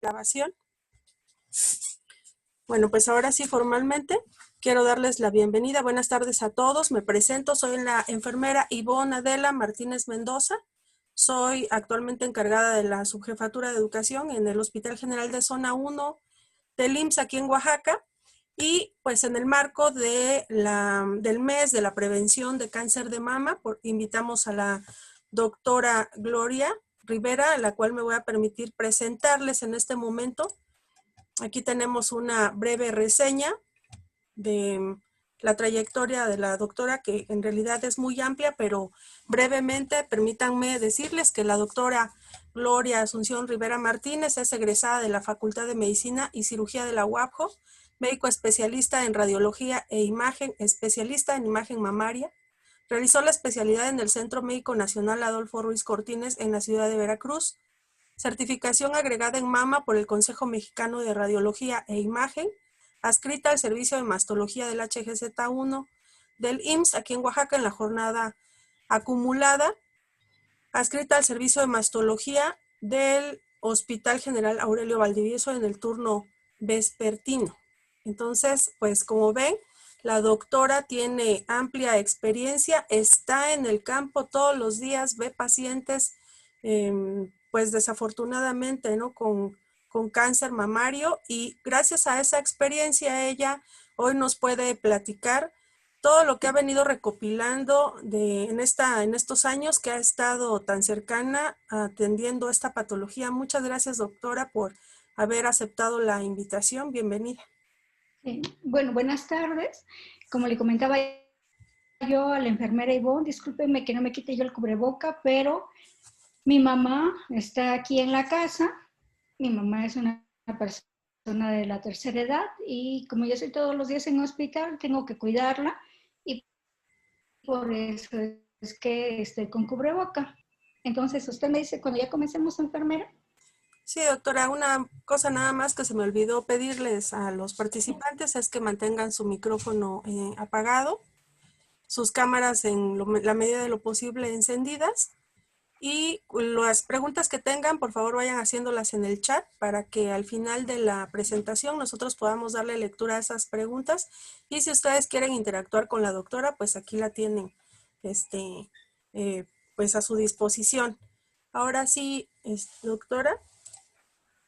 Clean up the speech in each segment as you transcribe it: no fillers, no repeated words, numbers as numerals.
Grabación. Bueno, pues ahora sí, formalmente, quiero darles la bienvenida. Buenas tardes a todos. Me presento, soy la enfermera Ivonne Adela Martínez Mendoza. Soy actualmente encargada de la Subjefatura de Educación en el Hospital General de Zona 1 del IMSS aquí en Oaxaca. Y pues en el marco de del mes de la prevención de cáncer de mama, invitamos a la doctora Gloria Rivera, a la cual me voy a permitir presentarles en este momento. Aquí tenemos una breve reseña de la trayectoria de la doctora, que en realidad es muy amplia, pero brevemente permítanme decirles que la doctora Gloria Asunción Rivera Martínez es egresada de la Facultad de Medicina y Cirugía de la UAPJO, médico especialista en radiología e imagen, especialista en imagen mamaria. Realizó la especialidad en el Centro Médico Nacional Adolfo Ruiz Cortines en la ciudad de Veracruz. Certificación agregada en mama por el Consejo Mexicano de Radiología e Imagen, adscrita al servicio de mastología del HGZ1 del IMSS aquí en Oaxaca en la jornada acumulada, adscrita al servicio de mastología del Hospital General Aurelio Valdivieso en el turno vespertino. Entonces, pues como ven, la doctora tiene amplia experiencia, está en el campo todos los días, ve pacientes, pues desafortunadamente, ¿no? Con cáncer mamario, y gracias a esa experiencia ella hoy nos puede platicar todo lo que ha venido recopilando en estos años que ha estado tan cercana atendiendo esta patología. Muchas gracias, doctora, por haber aceptado la invitación. Bienvenida. Bueno, buenas tardes. Como le comentaba yo a la enfermera Ivonne, discúlpeme que no me quite yo el cubreboca, pero mi mamá está aquí en la casa. Mi mamá es una persona de la tercera edad y como yo estoy todos los días en el hospital, tengo que cuidarla y por eso es que estoy con cubreboca. Entonces, usted me dice, cuando ya comencemos, enfermera. Sí, doctora, una cosa nada más que se me olvidó pedirles a los participantes es que mantengan su micrófono apagado, sus cámaras en la medida de lo posible encendidas, y las preguntas que tengan, por favor, vayan haciéndolas en el chat para que al final de la presentación nosotros podamos darle lectura a esas preguntas. Y si ustedes quieren interactuar con la doctora, pues aquí la tienen pues a su disposición. Ahora sí, doctora,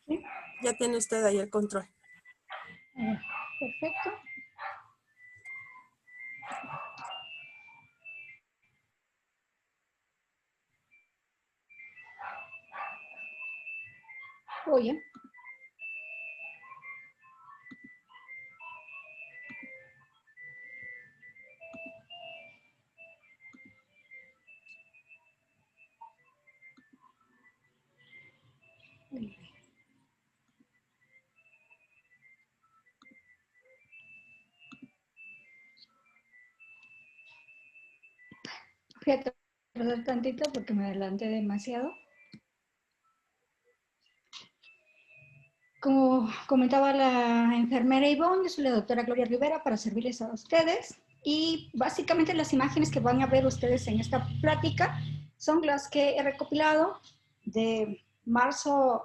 ¿Sí? ya tiene usted ahí el control. Perfecto. Oye. Voy a tardar tantito porque me adelanté demasiado. Como comentaba la enfermera Ivonne, yo soy la doctora Gloria Rivera para servirles a ustedes. Y básicamente las imágenes que van a ver ustedes en esta plática son las que he recopilado de marzo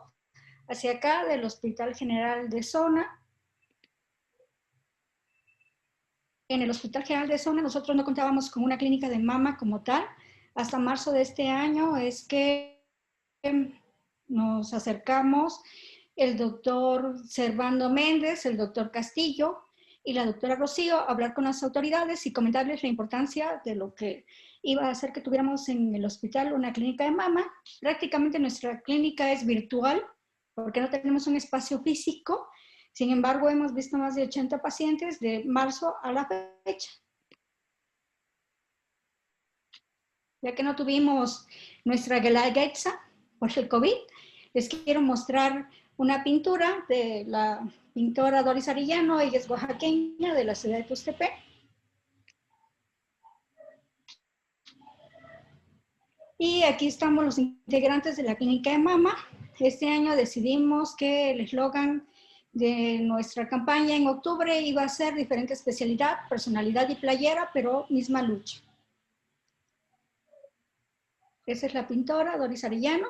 hacia acá del Hospital General de Zona. En el Hospital General de Zona nosotros no contábamos con una clínica de mama como tal. Hasta marzo de este año es que nos acercamos el doctor Servando Méndez, el doctor Castillo y la doctora Rocío a hablar con las autoridades y comentarles la importancia de lo que iba a hacer que tuviéramos en el hospital una clínica de mama. Prácticamente nuestra clínica es virtual porque no tenemos un espacio físico. Sin embargo, hemos visto más de 80 pacientes de marzo a la fecha. Ya que no tuvimos nuestra Guelaguetza por el COVID, les quiero mostrar una pintura de la pintora Doris Arellano. Ella es oaxaqueña de la ciudad de Tuxtepec. Y aquí estamos los integrantes de la clínica de mama. Este año decidimos que el eslogan de nuestra campaña en octubre iba a ser diferente especialidad, personalidad y playera, pero misma lucha. Esa es la pintora Doris Arellano.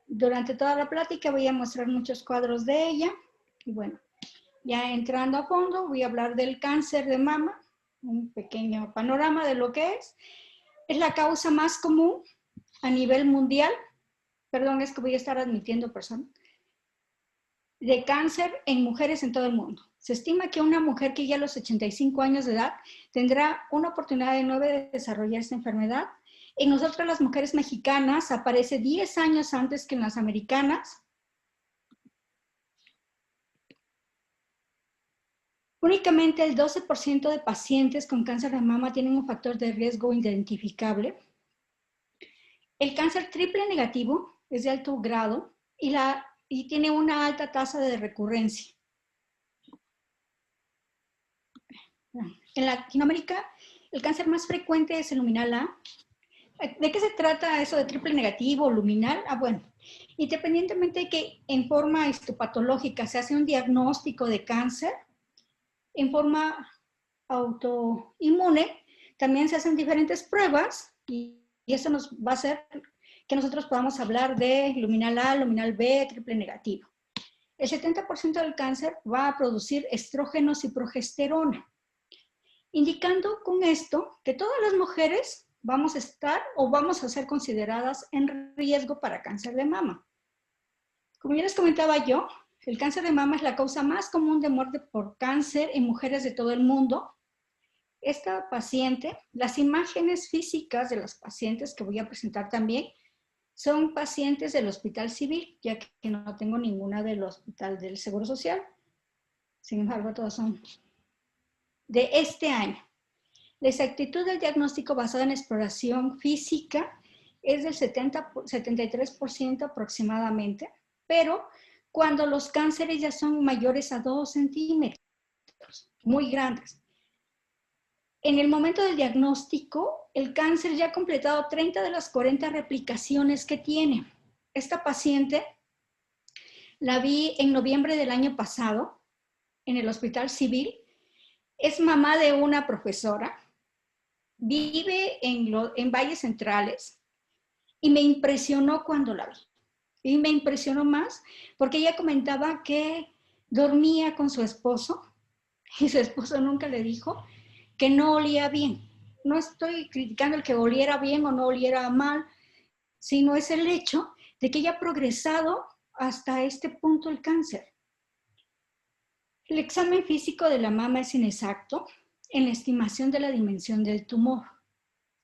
Durante toda la plática voy a mostrar muchos cuadros de ella. Y bueno, ya entrando a fondo, voy a hablar del cáncer de mama, un pequeño panorama de lo que es. Es la causa más común a nivel mundial. Perdón, es que voy a estar admitiendo personas. De cáncer en mujeres en todo el mundo. Se estima que una mujer que ya a los 85 años de edad tendrá una oportunidad de 9 de desarrollar esta enfermedad. En nosotras las mujeres mexicanas aparece 10 años antes que en las americanas. Únicamente el 12% de pacientes con cáncer de mama tienen un factor de riesgo identificable. El cáncer triple negativo es de alto grado y tiene una alta tasa de recurrencia. En Latinoamérica, el cáncer más frecuente es el luminal A. ¿De qué se trata eso de triple negativo o luminal? Bueno, independientemente de que en forma histopatológica se hace un diagnóstico de cáncer, en forma autoinmune también se hacen diferentes pruebas y eso nos va a hacer que nosotros podamos hablar de luminal A, luminal B, triple negativo. El 70% del cáncer va a producir estrógenos y progesterona, indicando con esto que todas las mujeres vamos a estar o vamos a ser consideradas en riesgo para cáncer de mama. Como ya les comentaba yo, el cáncer de mama es la causa más común de muerte por cáncer en mujeres de todo el mundo. Esta paciente, las imágenes físicas de las pacientes que voy a presentar también, son pacientes del Hospital Civil, ya que no tengo ninguna del Hospital del Seguro Social. Sin embargo, todas son de este año. La exactitud del diagnóstico basado en exploración física es del 73% aproximadamente, pero cuando los cánceres ya son mayores a 2 centímetros, muy grandes. En el momento del diagnóstico, el cáncer ya ha completado 30 de las 40 replicaciones que tiene. Esta paciente la vi en noviembre del año pasado en el Hospital Civil. Es mamá de una profesora, vive en Valles Centrales y me impresionó cuando la vi. Y me impresionó más porque ella comentaba que dormía con su esposo y su esposo nunca le dijo que no olía bien. No estoy criticando el que oliera bien o no oliera mal, sino es el hecho de que ella ha progresado hasta este punto el cáncer. El examen físico de la mama es inexacto en la estimación de la dimensión del tumor.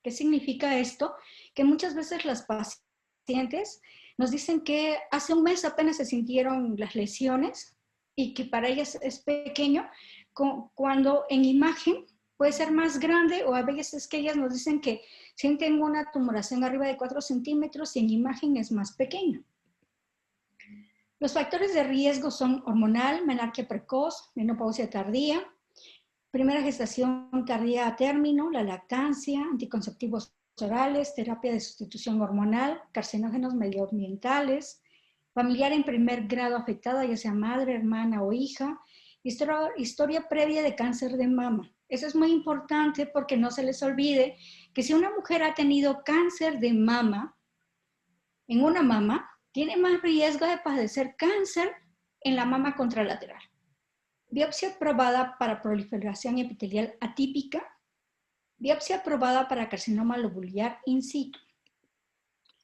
¿Qué significa esto? Que muchas veces las pacientes nos dicen que hace un mes apenas se sintieron las lesiones y que para ellas es pequeño, cuando en imagen puede ser más grande, o a veces es que ellas nos dicen que sienten una tumoración arriba de 4 centímetros y en imagen es más pequeño. Los factores de riesgo son hormonal, menarquia precoz, menopausia tardía, primera gestación tardía a término, la lactancia, anticonceptivos orales, terapia de sustitución hormonal, carcinógenos medioambientales, familiar en primer grado afectada, ya sea madre, hermana o hija, historia previa de cáncer de mama. Eso es muy importante porque no se les olvide que si una mujer ha tenido cáncer de mama, en una mama, tiene más riesgo de padecer cáncer en la mama contralateral. Biopsia aprobada para proliferación epitelial atípica, biopsia aprobada para carcinoma lobular in situ.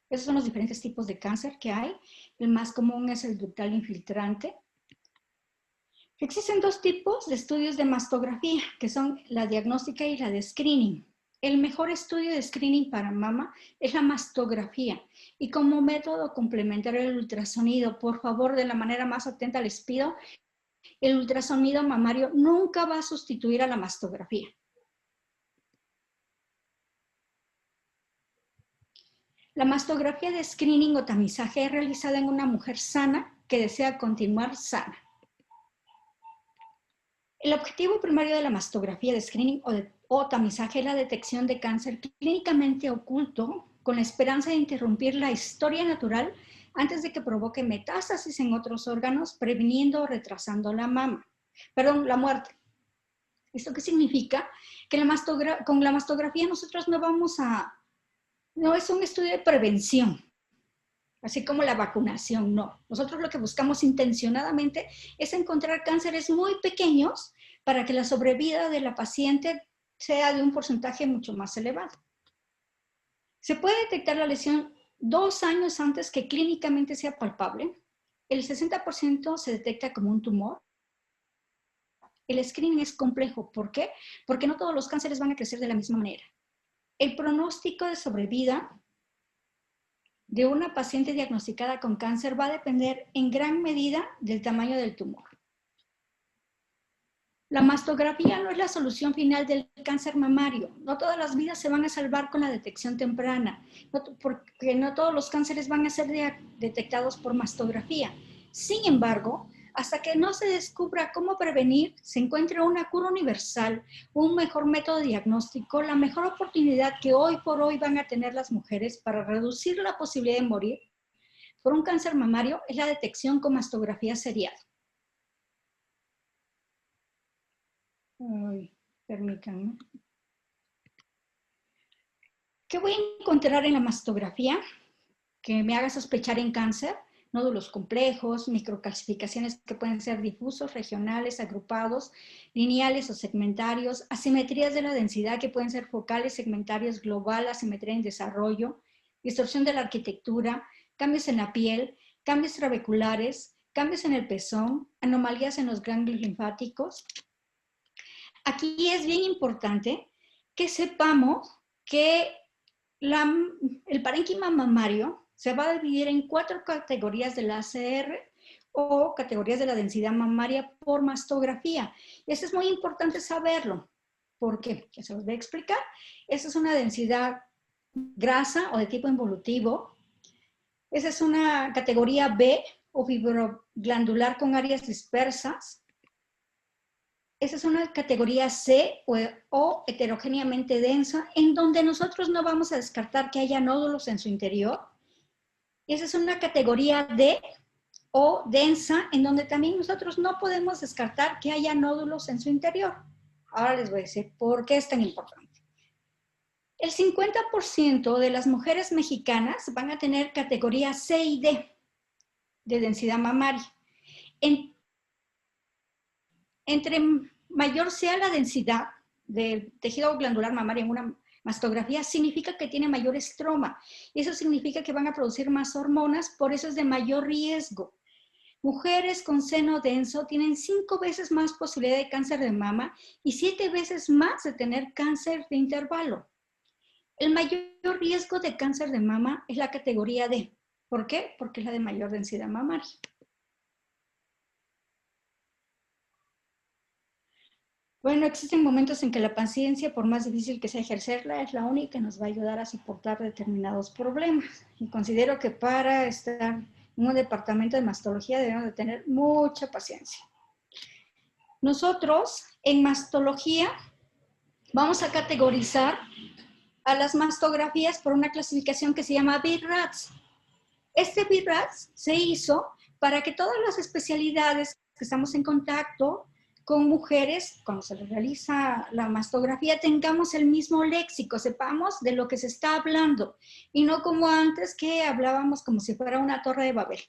Esos son los diferentes tipos de cáncer que hay. El más común es el ductal infiltrante. Existen 2 tipos de estudios de mastografía, que son la diagnóstica y la de screening. El mejor estudio de screening para mama es la mastografía. Y como método complementario al ultrasonido, por favor, de la manera más atenta les pido, el ultrasonido mamario nunca va a sustituir a la mastografía. La mastografía de screening o tamizaje es realizada en una mujer sana que desea continuar sana. El objetivo primario de la mastografía de screening o tamizaje es la detección de cáncer clínicamente oculto con la esperanza de interrumpir la historia natural antes de que provoque metástasis en otros órganos, previniendo o retrasando la muerte. ¿Esto qué significa? Que con la mastografía nosotros no es un estudio de prevención. así como la vacunación, no. Nosotros lo que buscamos intencionadamente es encontrar cánceres muy pequeños para que la sobrevida de la paciente sea de un porcentaje mucho más elevado. Se puede detectar la lesión 2 años antes que clínicamente sea palpable. El 60% se detecta como un tumor. El screening es complejo. ¿Por qué? Porque no todos los cánceres van a crecer de la misma manera. El pronóstico de sobrevida de una paciente diagnosticada con cáncer va a depender en gran medida del tamaño del tumor. La mastografía no es la solución final del cáncer mamario. No todas las vidas se van a salvar con la detección temprana, porque no todos los cánceres van a ser detectados por mastografía. Sin embargo, hasta que no se descubra cómo prevenir, se encuentre una cura universal, un mejor método diagnóstico, la mejor oportunidad que hoy por hoy van a tener las mujeres para reducir la posibilidad de morir por un cáncer mamario es la detección con mastografía seriada. Ay, permítanme. ¿Qué voy a encontrar en la mastografía que me haga sospechar en cáncer? Nódulos complejos, microcalcificaciones que pueden ser difusos, regionales, agrupados, lineales o segmentarios, asimetrías de la densidad que pueden ser focales, segmentarios, global, asimetría en desarrollo, distorsión de la arquitectura, cambios en la piel, cambios trabeculares, cambios en el pezón, anomalías en los ganglios linfáticos. Aquí es bien importante que sepamos que el parénquima mamario se va a dividir en 4 categorías del ACR o categorías de la densidad mamaria por mastografía. Y eso es muy importante saberlo. ¿Por qué? Ya se los voy a explicar. Esa es una densidad grasa o de tipo involutivo. Esa es una categoría B o fibroglandular con áreas dispersas. Esa es una categoría C o heterogéneamente densa, en donde nosotros no vamos a descartar que haya nódulos en su interior. Y esa es una categoría D o densa, en donde también nosotros no podemos descartar que haya nódulos en su interior. Ahora les voy a decir por qué es tan importante. El 50% de las mujeres mexicanas van a tener categoría C y D de densidad mamaria. Entre mayor sea la densidad del tejido glandular mamario en una mastografía, significa que tiene mayor estroma. Y eso significa que van a producir más hormonas, por eso es de mayor riesgo. Mujeres con seno denso tienen 5 veces más posibilidad de cáncer de mama y 7 veces más de tener cáncer de intervalo. El mayor riesgo de cáncer de mama es la categoría D. ¿Por qué? Porque es la de mayor densidad mamaria. Bueno, existen momentos en que la paciencia, por más difícil que sea ejercerla, es la única que nos va a ayudar a soportar determinados problemas. Y considero que para estar en un departamento de mastología debemos de tener mucha paciencia. Nosotros, en mastología, vamos a categorizar a las mastografías por una clasificación que se llama BIRADS. Este BIRADS se hizo para que todas las especialidades que estamos en contacto con mujeres, cuando se les realiza la mastografía, tengamos el mismo léxico, sepamos de lo que se está hablando, y no como antes que hablábamos como si fuera una torre de Babel.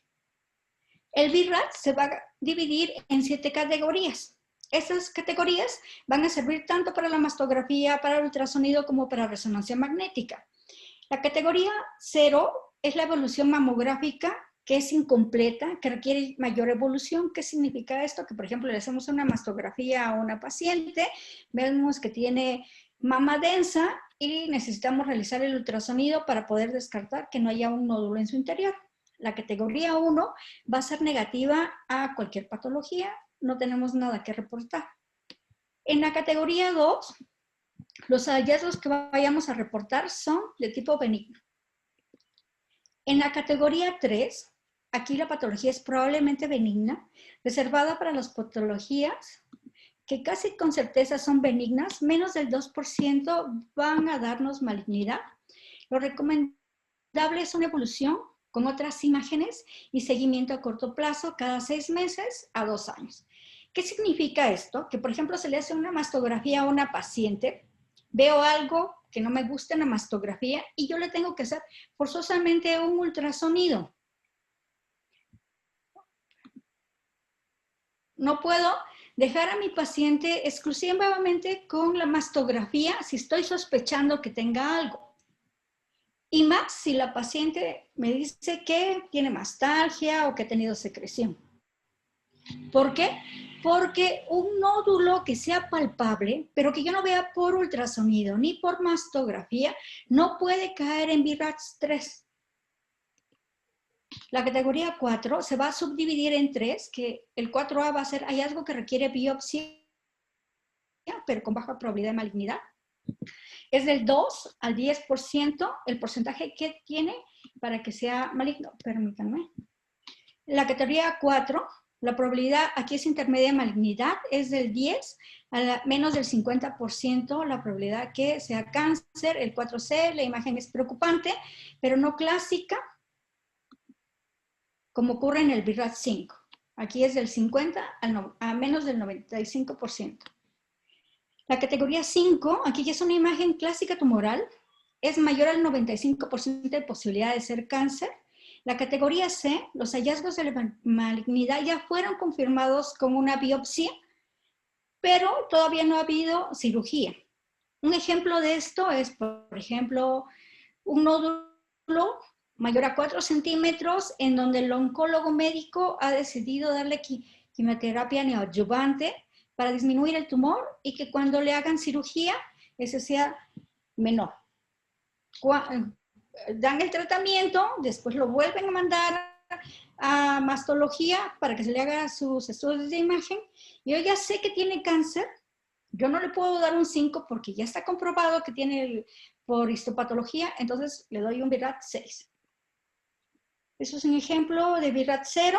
El BIRAD se va a dividir en 7 categorías. Estas categorías van a servir tanto para la mastografía, para el ultrasonido, como para resonancia magnética. La categoría 0 es la evolución mamográfica, que es incompleta, que requiere mayor evolución. ¿Qué significa esto? Que, por ejemplo, le hacemos una mastografía a una paciente, vemos que tiene mama densa y necesitamos realizar el ultrasonido para poder descartar que no haya un nódulo en su interior. La categoría 1 va a ser negativa a cualquier patología, no tenemos nada que reportar. En la categoría 2, los hallazgos que vayamos a reportar son de tipo benigno. En la categoría 3, aquí la patología es probablemente benigna, reservada para las patologías que casi con certeza son benignas, menos del 2% van a darnos malignidad. Lo recomendable es una evolución con otras imágenes y seguimiento a corto plazo cada 6 meses a 2 años. ¿Qué significa esto? Que, por ejemplo, se le hace una mastografía a una paciente, veo algo que no me gusta en la mastografía y yo le tengo que hacer forzosamente un ultrasonido. No puedo dejar a mi paciente exclusivamente con la mastografía si estoy sospechando que tenga algo. Y más si la paciente me dice que tiene mastalgia o que ha tenido secreción. ¿Por qué? Porque un nódulo que sea palpable, pero que yo no vea por ultrasonido ni por mastografía, no puede caer en BIRATS 3. La categoría 4 se va a subdividir en 3, que el 4A va a ser hallazgo que requiere biopsia, pero con baja probabilidad de malignidad. Es del 2 al 10% el porcentaje que tiene para que sea maligno. Permítanme. La categoría 4, la probabilidad aquí es intermedia de malignidad, es del 10 a menos del 50% la probabilidad que sea cáncer. El 4C, la imagen es preocupante, pero no clásica, como ocurre en el BIRAT 5. Aquí es del 50 a menos del 95%. La categoría 5, aquí ya es una imagen clásica tumoral, es mayor al 95% de posibilidad de ser cáncer. La categoría C, los hallazgos de la malignidad ya fueron confirmados con una biopsia, pero todavía no ha habido cirugía. Un ejemplo de esto es, por ejemplo, un nódulo mayor a 4 centímetros en donde el oncólogo médico ha decidido darle quimioterapia neoadyuvante para disminuir el tumor y que cuando le hagan cirugía, ese sea menor. Dan el tratamiento, después lo vuelven a mandar a mastología para que se le haga sus estudios de imagen. Yo ya sé que tiene cáncer, yo no le puedo dar un 5 porque ya está comprobado que tiene por histopatología, entonces le doy un BIRAT 6. Eso es un ejemplo de BIRAT 0.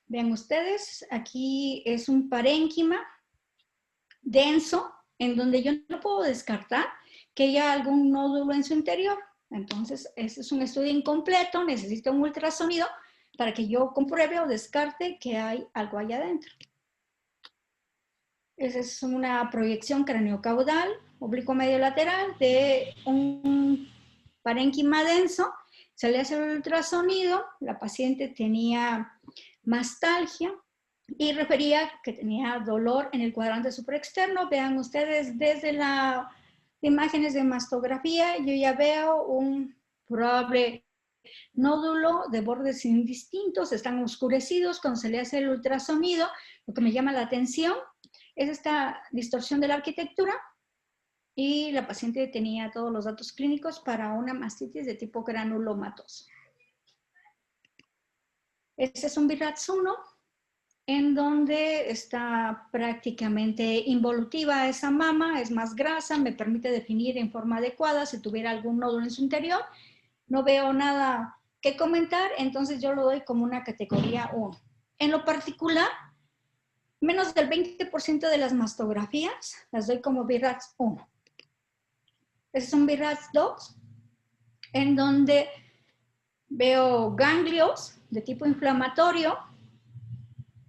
Vean ustedes, aquí es un parénquima denso en donde yo no puedo descartar que haya algún nódulo en su interior. Entonces, ese es un estudio incompleto, necesito un ultrasonido para que yo compruebe o descarte que hay algo allá adentro. Esa es una proyección craneocaudal, oblicuo medio lateral de un parénquima denso. Se le hace el ultrasonido, la paciente tenía mastalgia y refería que tenía dolor en el cuadrante supraexterno. Vean ustedes desde las imágenes de mastografía, yo ya veo un probable nódulo de bordes indistintos, están oscurecidos cuando se le hace el ultrasonido. Lo que me llama la atención es esta distorsión de la arquitectura y la paciente tenía todos los datos clínicos para una mastitis de tipo granulomatoso. Este es un BIRATS 1 en donde está prácticamente involutiva esa mama, es más grasa, me permite definir en forma adecuada si tuviera algún nódulo en su interior. No veo nada que comentar, entonces yo lo doy como una categoría 1. En lo particular, menos del 20% de las mastografías las doy como BIRATS 1. Este es un BIRATS 2, en donde veo ganglios de tipo inflamatorio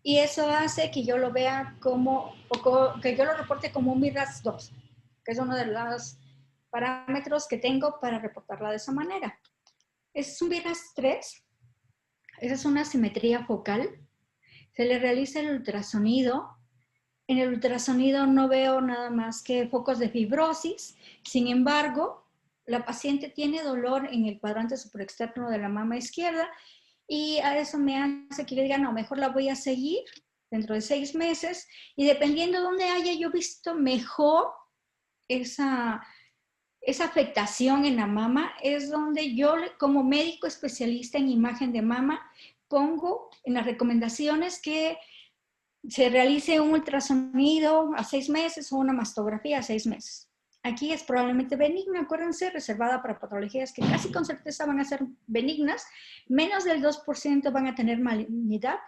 y eso hace que yo lo vea como, o que yo lo reporte como un BIRATS 2, que es uno de los parámetros que tengo para reportarla de esa manera. Este es un BIRATS 3, esa es una simetría focal, se le realiza el ultrasonido. En el ultrasonido no veo nada más que focos de fibrosis, sin embargo, la paciente tiene dolor en el cuadrante supraexterno de la mama izquierda y a eso me hace que le diga, no, mejor la voy a seguir dentro de 6 meses y dependiendo de dónde haya yo visto mejor esa afectación en la mama, es donde yo como médico especialista en imagen de mama pongo en las recomendaciones que se realice un ultrasonido a 6 meses o una mastografía a 6 meses. Aquí es probablemente benigna, acuérdense, reservada para patologías que casi con certeza van a ser benignas, menos del 2% van a tener malignidad.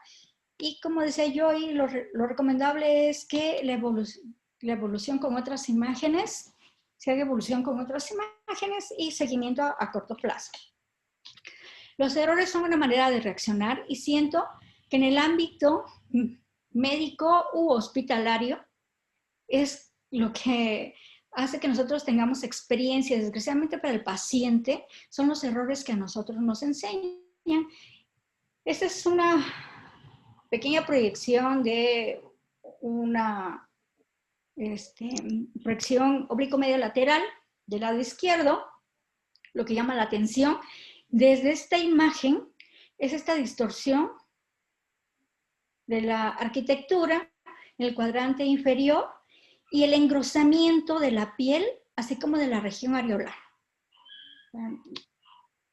Y como decía yo, y lo recomendable es que la evolución con otras imágenes, se haga evolución con otras imágenes y seguimiento a corto plazo. Los errores son una manera de reaccionar y siento que en el ámbito médico u hospitalario es lo que hace que nosotros tengamos experiencias. Desgraciadamente para el paciente son los errores que a nosotros nos enseñan. Esta es una pequeña proyección de una proyección oblicuo-medio lateral del lado izquierdo, lo que llama la tensión. Desde esta imagen es esta distorsión de la arquitectura en el cuadrante inferior y el engrosamiento de la piel, así como de la región areolar.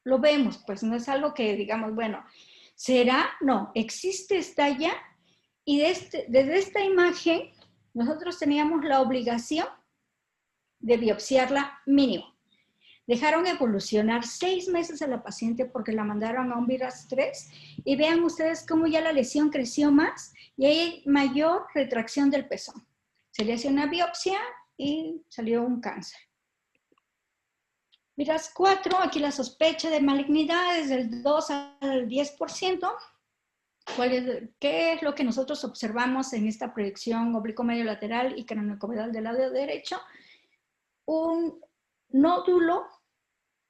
Lo vemos, pues no es algo que digamos, bueno, ¿será? No, existe, está allá, y desde esta imagen nosotros teníamos la obligación de biopsiarla mínimo. Dejaron evolucionar 6 meses a la paciente porque la mandaron a un VIRAS 3 y vean ustedes cómo ya la lesión creció más y hay mayor retracción del pezón. Se le hace una biopsia y salió un cáncer. VIRAS 4, aquí la sospecha de malignidad es del 2 al 10%. ¿Qué es lo que nosotros observamos en esta proyección oblicuo-medio lateral y craneocaudal del lado derecho? Un nódulo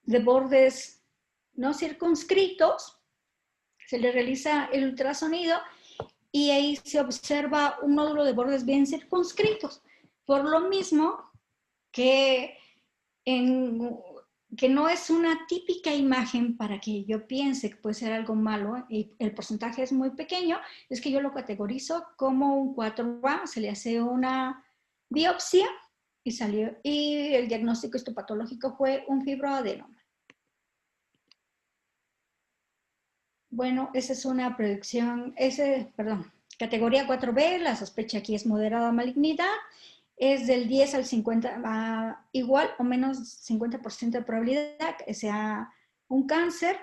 de bordes no circunscritos, se le realiza el ultrasonido y ahí se observa un nódulo de bordes bien circunscritos. Por lo mismo que no es una típica imagen para que yo piense que puede ser algo malo y el porcentaje es muy pequeño, es que yo lo categorizo como un 4A, se le hace una biopsia y salió, y el diagnóstico histopatológico fue un fibroadenoma. Bueno, esa es una predicción, categoría 4B, la sospecha aquí es moderada malignidad, es del 10 al 50, igual o menos 50% de probabilidad que sea un cáncer.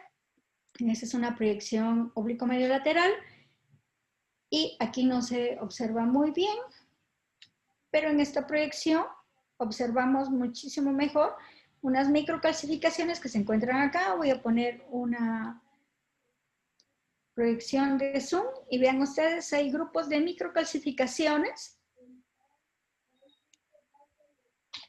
Esa es una proyección oblicuo-medio lateral y aquí no se observa muy bien, pero en esta proyección observamos muchísimo mejor unas microcalcificaciones que se encuentran acá. Voy a poner una proyección de zoom y vean ustedes, hay grupos de microcalcificaciones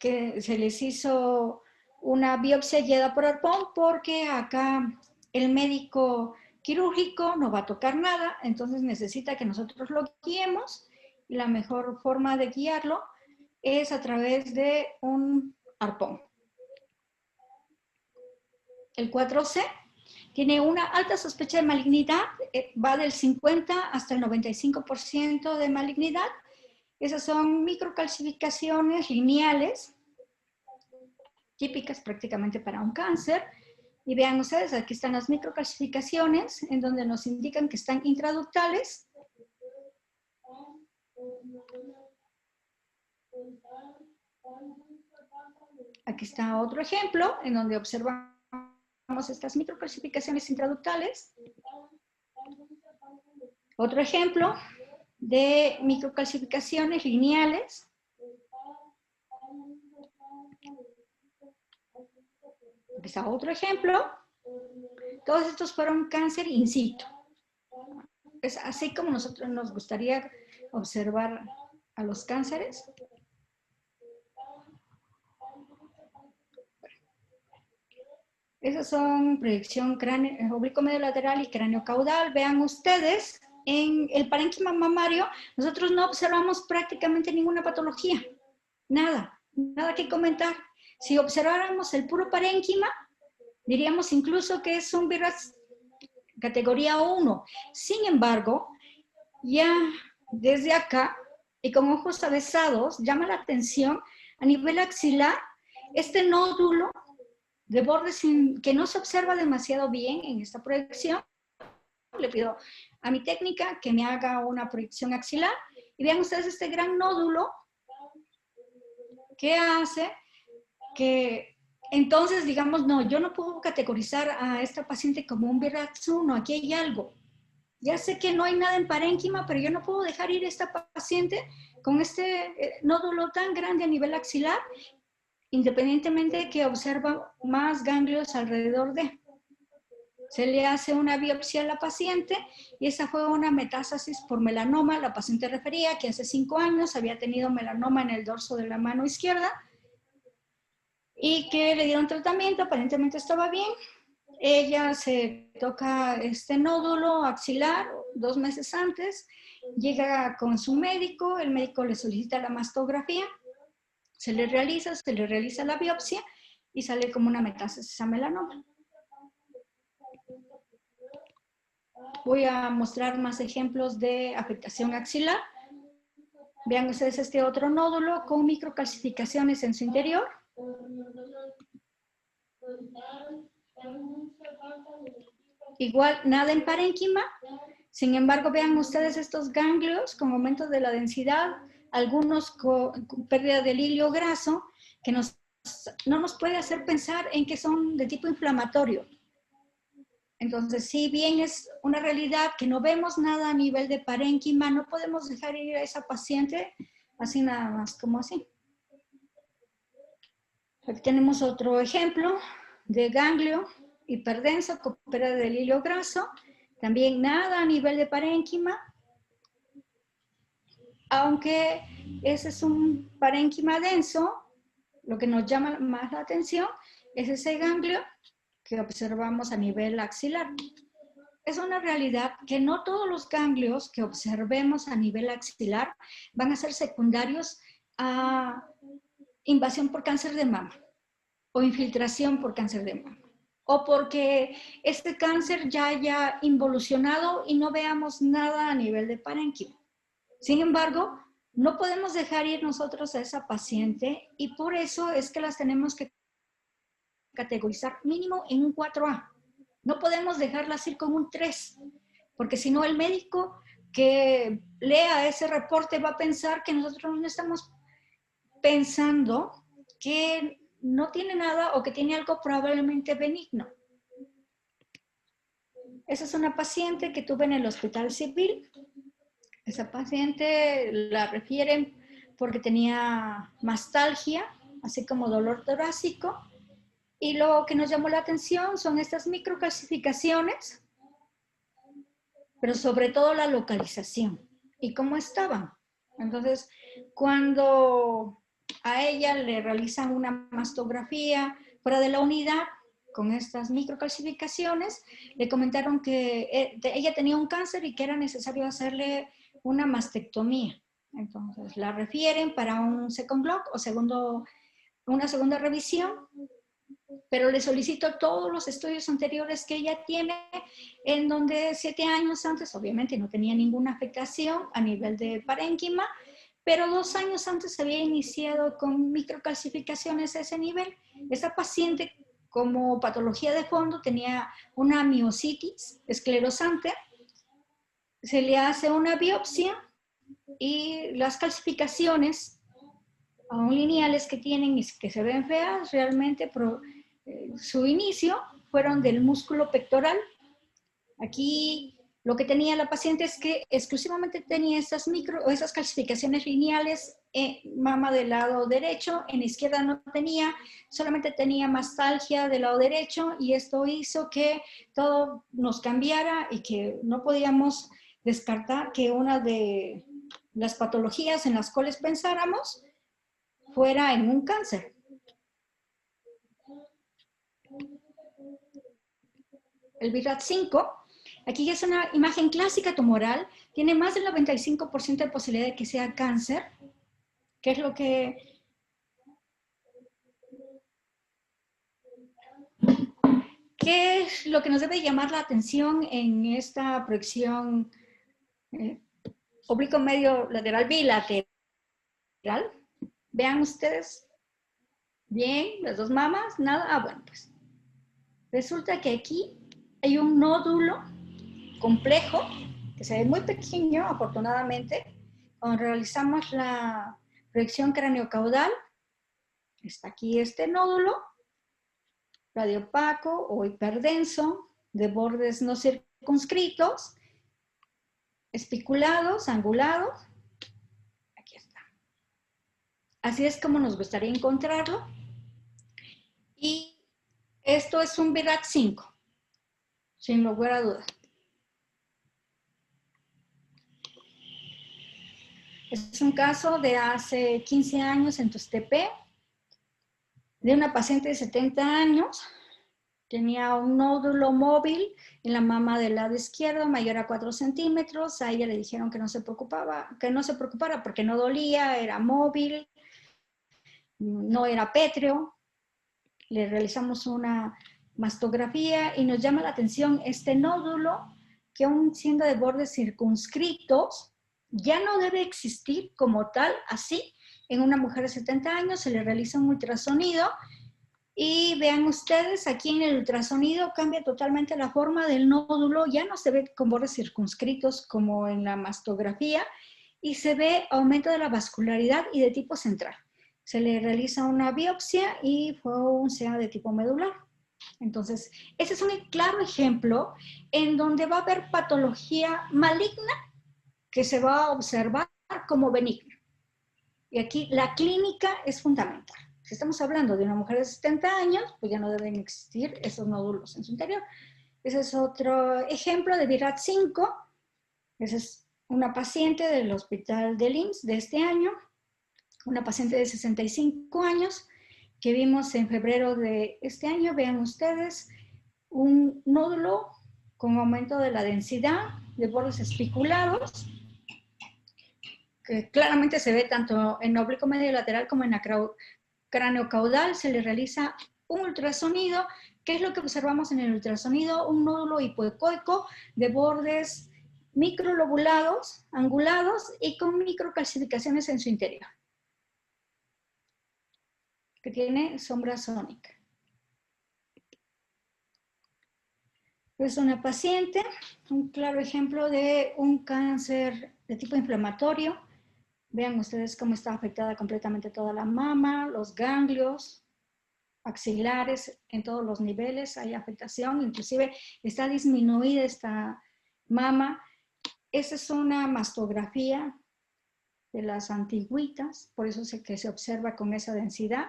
que se les hizo una biopsia guiada por arpón porque acá el médico quirúrgico no va a tocar nada, entonces necesita que nosotros lo guiemos y la mejor forma de guiarlo es a través de un arpón. El 4C tiene una alta sospecha de malignidad, va del 50 hasta el 95% de malignidad. Esas son microcalcificaciones lineales, típicas prácticamente para un cáncer. Y vean ustedes, aquí están las microcalcificaciones en donde nos indican que están intraductales. Aquí está otro ejemplo en donde observamos estas microcalcificaciones intraductales. Otro ejemplo de microcalcificaciones lineales. Aquí está otro ejemplo. Todos estos fueron cáncer in situ. Es así como nosotros nos gustaría observar a los cánceres. Esas son proyección oblicuo-medio lateral y cráneo-caudal. Vean ustedes, en el parénquima mamario, nosotros no observamos prácticamente ninguna patología. Nada que comentar. Si observáramos el puro parénquima, diríamos incluso que es un VIRAS categoría 1. Sin embargo, ya desde acá, y con ojos avesados, llama la atención a nivel axilar este nódulo de bordes que no se observa demasiado bien en esta proyección. Le pido a mi técnica que me haga una proyección axilar y vean ustedes este gran nódulo que hace que entonces digamos, no, yo no puedo categorizar a esta paciente como un VIRAS 1, aquí hay algo. Ya sé que no hay nada en parénquima, pero yo no puedo dejar ir a esta paciente con este nódulo tan grande a nivel axilar, independientemente de que observa más ganglios alrededor de. Se le hace una biopsia a la paciente y esa fue una metástasis por melanoma. La paciente refería que hace 5 años había tenido melanoma en el dorso de la mano izquierda y que le dieron tratamiento, aparentemente estaba bien. Ella se toca este nódulo axilar 2 meses antes, llega con su médico, el médico le solicita la mastografía, se le realiza la biopsia y sale como una metástasis a melanoma. Voy a mostrar más ejemplos de afectación axilar. Vean ustedes este otro nódulo con microcalcificaciones en su interior. Igual, nada en parénquima. Sin embargo, vean ustedes estos ganglios con aumento de la densidad, algunos con pérdida del hilo graso, que no nos puede hacer pensar en que son de tipo inflamatorio. Entonces, si bien es una realidad que no vemos nada a nivel de parénquima, no podemos dejar ir a esa paciente así nada más como así. Aquí tenemos otro ejemplo de ganglio hiperdenso con pérdida del hilo graso. También nada a nivel de parénquima, aunque ese es un parénquima denso, lo que nos llama más la atención es ese ganglio que observamos a nivel axilar. Es una realidad que no todos los ganglios que observemos a nivel axilar van a ser secundarios a invasión por cáncer de mama o infiltración por cáncer de mama, o porque este cáncer ya haya involucionado y no veamos nada a nivel de parénquima. Sin embargo, no podemos dejar ir nosotros a esa paciente y por eso es que las tenemos que categorizar mínimo en un 4A. No podemos dejarlas ir con un 3, porque si no el médico que lea ese reporte va a pensar que nosotros no estamos pensando que no tiene nada o que tiene algo probablemente benigno. Esa es una paciente que tuve en el hospital civil. Esa paciente la refieren porque tenía mastalgia, así como dolor torácico. Y lo que nos llamó la atención son estas microcalcificaciones, pero sobre todo la localización y cómo estaban. Entonces, cuando a ella le realizan una mastografía fuera de la unidad con estas microcalcificaciones, le comentaron que ella tenía un cáncer y que era necesario hacerle una mastectomía. Entonces, la refieren para un second look o una segunda revisión, pero le solicito todos los estudios anteriores que ella tiene, en donde 7 años antes, obviamente no tenía ninguna afectación a nivel de parénquima, pero 2 años antes se había iniciado con microcalcificaciones a ese nivel. Esa paciente, como patología de fondo, tenía una miositis esclerosante, se le hace una biopsia y las calcificaciones, aún lineales que tienen y que se ven feas, realmente su inicio fueron del músculo pectoral. Aquí lo que tenía la paciente es que exclusivamente tenía esas calcificaciones lineales en mama del lado derecho, en la izquierda no tenía, solamente tenía mastalgia del lado derecho y esto hizo que todo nos cambiara y que no podíamos descartar que una de las patologías en las cuales pensáramos fuera en un cáncer. El BRAF5, aquí ya es una imagen clásica tumoral, tiene más del 95% de posibilidad de que sea cáncer, que es lo que ¿qué es lo que nos debe llamar la atención en esta proyección oblicuo medio lateral bilateral? Vean ustedes, bien, las dos mamas, nada, bueno, pues resulta que aquí hay un nódulo complejo, que se ve muy pequeño, afortunadamente. Cuando realizamos la proyección craneocaudal, está aquí este nódulo, radioopaco o hiperdenso, de bordes no circunscritos, espiculados, angulados. Aquí está. Así es como nos gustaría encontrarlo. Y esto es un BRAF5, sin lugar a dudas. Es un caso de hace 15 años en Tuxtepec, de una paciente de 70 años Tenía un nódulo móvil en la mama del lado izquierdo, mayor a 4 centímetros. A ella le dijeron que no se preocupara porque no dolía, era móvil, no era pétreo. Le realizamos una mastografía y nos llama la atención este nódulo que, aún siendo de bordes circunscritos, ya no debe existir como tal así. En una mujer de 70 años se le realiza un ultrasonido y vean ustedes, aquí en el ultrasonido cambia totalmente la forma del nódulo, ya no se ve con bordes circunscritos como en la mastografía, y se ve aumento de la vascularidad y de tipo central. Se le realiza una biopsia y fue un SEA de tipo medular. Entonces, ese es un claro ejemplo en donde va a haber patología maligna que se va a observar como benigna. Y aquí la clínica es fundamental. Si estamos hablando de una mujer de 70 años, pues ya no deben existir esos nódulos en su interior. Ese es otro ejemplo de VIRAT 5. Esa es una paciente del hospital del IMSS de este año, una paciente de 65 años que vimos en febrero de este año. Vean ustedes un nódulo con aumento de la densidad de bordes espiculados, que claramente se ve tanto en oblicuo medio lateral como en cráneo caudal. Se le realiza un ultrasonido. ¿Qué es lo que observamos en el ultrasonido? Un nódulo hipoecoico de bordes microlobulados, angulados y con microcalcificaciones en su interior, que tiene sombra sónica. Es una paciente, un claro ejemplo de un cáncer de tipo inflamatorio. Vean ustedes cómo está afectada completamente toda la mama, los ganglios axilares, en todos los niveles hay afectación, inclusive está disminuida esta mama. Esa es una mastografía de las antigüitas, por eso es que se observa con esa densidad.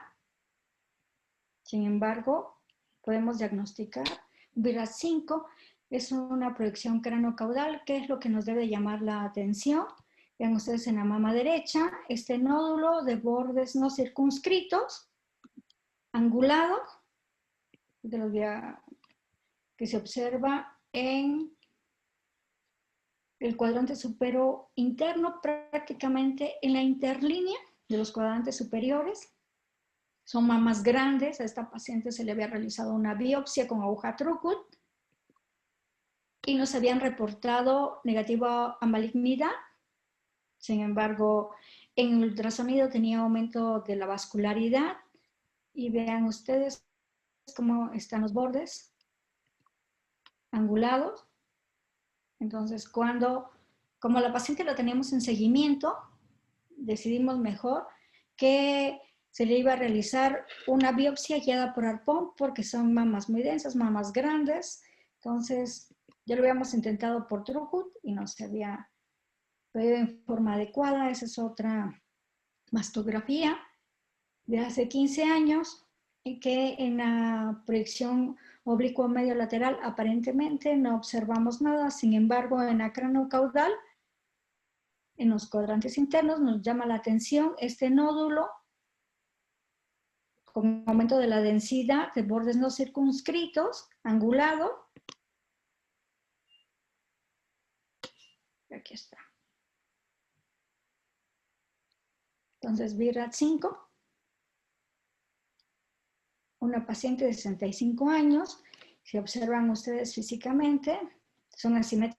Sin embargo, podemos diagnosticar VIRAT 5, es una proyección cráneo-caudal. ¿Qué es lo que nos debe llamar la atención? Vean ustedes en la mama derecha, este nódulo de bordes no circunscritos, angulado, que se observa en el cuadrante superior interno, prácticamente en la interlínea de los cuadrantes superiores. Son mamas grandes. A esta paciente se le había realizado una biopsia con aguja Trucut y nos habían reportado negativo a malignidad. Sin embargo, en el ultrasonido tenía aumento de la vascularidad y vean ustedes cómo están los bordes angulados. Entonces, como la paciente la teníamos en seguimiento, decidimos mejor que se le iba a realizar una biopsia guiada por arpón, porque son mamas muy densas, mamas grandes. Entonces, ya lo habíamos intentado por Trucut y no se había pedido en forma adecuada. Esa es otra mastografía de hace 15 años, en que en la proyección oblicuo medio lateral aparentemente no observamos nada. Sin embargo, en la cráneo-caudal, en los cuadrantes internos, nos llama la atención este nódulo con aumento de la densidad de bordes no circunscritos, angulado. Aquí está. Entonces, VIRAT 5. Una paciente de 65 años, si observan ustedes físicamente, son asimétricas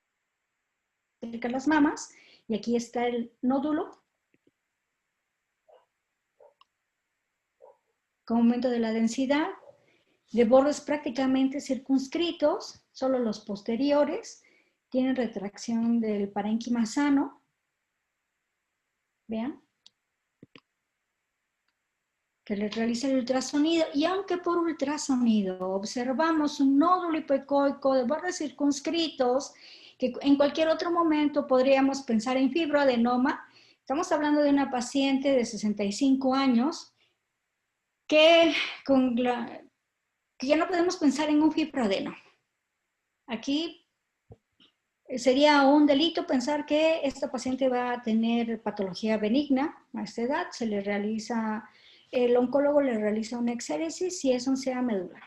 las mamas, y aquí está el nódulo con aumento de la densidad, de bordes prácticamente circunscritos, solo los posteriores tienen retracción del parénquima sano. Vean. Que le realice el ultrasonido, y aunque por ultrasonido observamos un nódulo hipoecoico de bordes circunscritos, que en cualquier otro momento podríamos pensar en fibroadenoma, estamos hablando de una paciente de 65 años que ya no podemos pensar en un fibroadenoma. Aquí sería un delito pensar que esta paciente va a tener patología benigna a esta edad. El oncólogo le realiza una exéresis y es un SEA medular.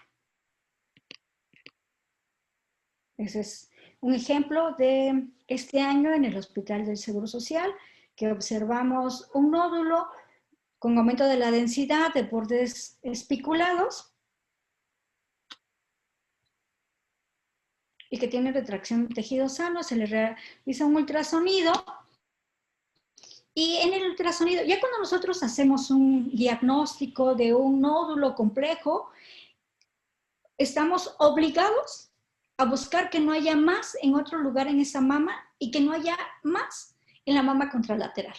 Ese es un ejemplo de este año en el Hospital del Seguro Social, que observamos un nódulo con aumento de la densidad de bordes espiculados y que tiene retracción de tejido sano. Se le realiza un ultrasonido y en el ultrasonido, ya cuando nosotros hacemos un diagnóstico de un nódulo complejo, estamos obligados a buscar que no haya más en otro lugar en esa mama y que no haya más en la mama contralateral.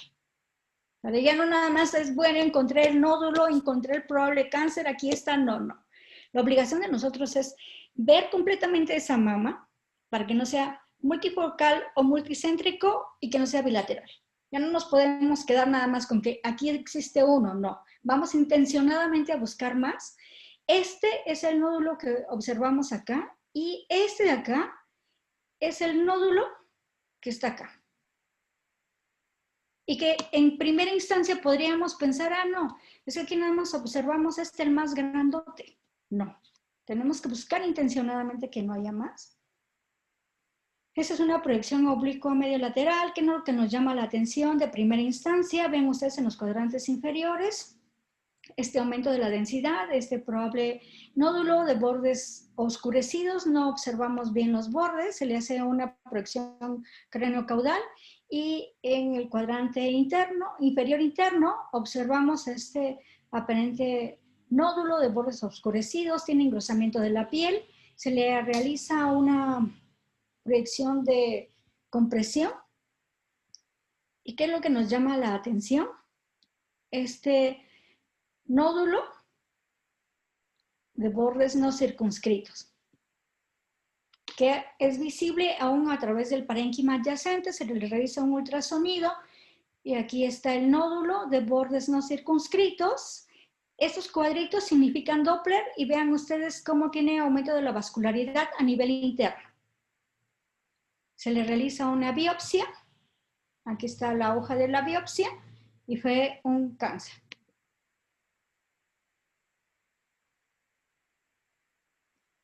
¿Vale? Ya no nada más es, bueno, encontré el nódulo, encontré el probable cáncer, aquí está, no, no. La obligación de nosotros es ver completamente esa mama para que no sea multifocal o multicéntrico y que no sea bilateral. Ya no nos podemos quedar nada más con que aquí existe uno, no. Vamos intencionadamente a buscar más. Este es el nódulo que observamos acá y este de acá es el nódulo que está acá. Y que en primera instancia podríamos pensar, ah, no, es que aquí nada más observamos el más grandote. No, tenemos que buscar intencionadamente que no haya más. Esa es una proyección oblicua medio lateral, que no que nos llama la atención de primera instancia. Ven ustedes en los cuadrantes inferiores este aumento de la densidad, este probable nódulo de bordes oscurecidos. No observamos bien los bordes, se le hace una proyección craneocaudal y en el cuadrante interno, inferior interno observamos este aparente nódulo de bordes oscurecidos, tiene engrosamiento de la piel, se le realiza una proyección de compresión. ¿Y qué es lo que nos llama la atención? Este nódulo de bordes no circunscritos, que es visible aún a través del parénquima adyacente. Se le realiza un ultrasonido y aquí está el nódulo de bordes no circunscritos. Estos cuadritos significan Doppler y vean ustedes cómo tiene aumento de la vascularidad a nivel interno. Se le realiza una biopsia. Aquí está la hoja de la biopsia y fue un cáncer.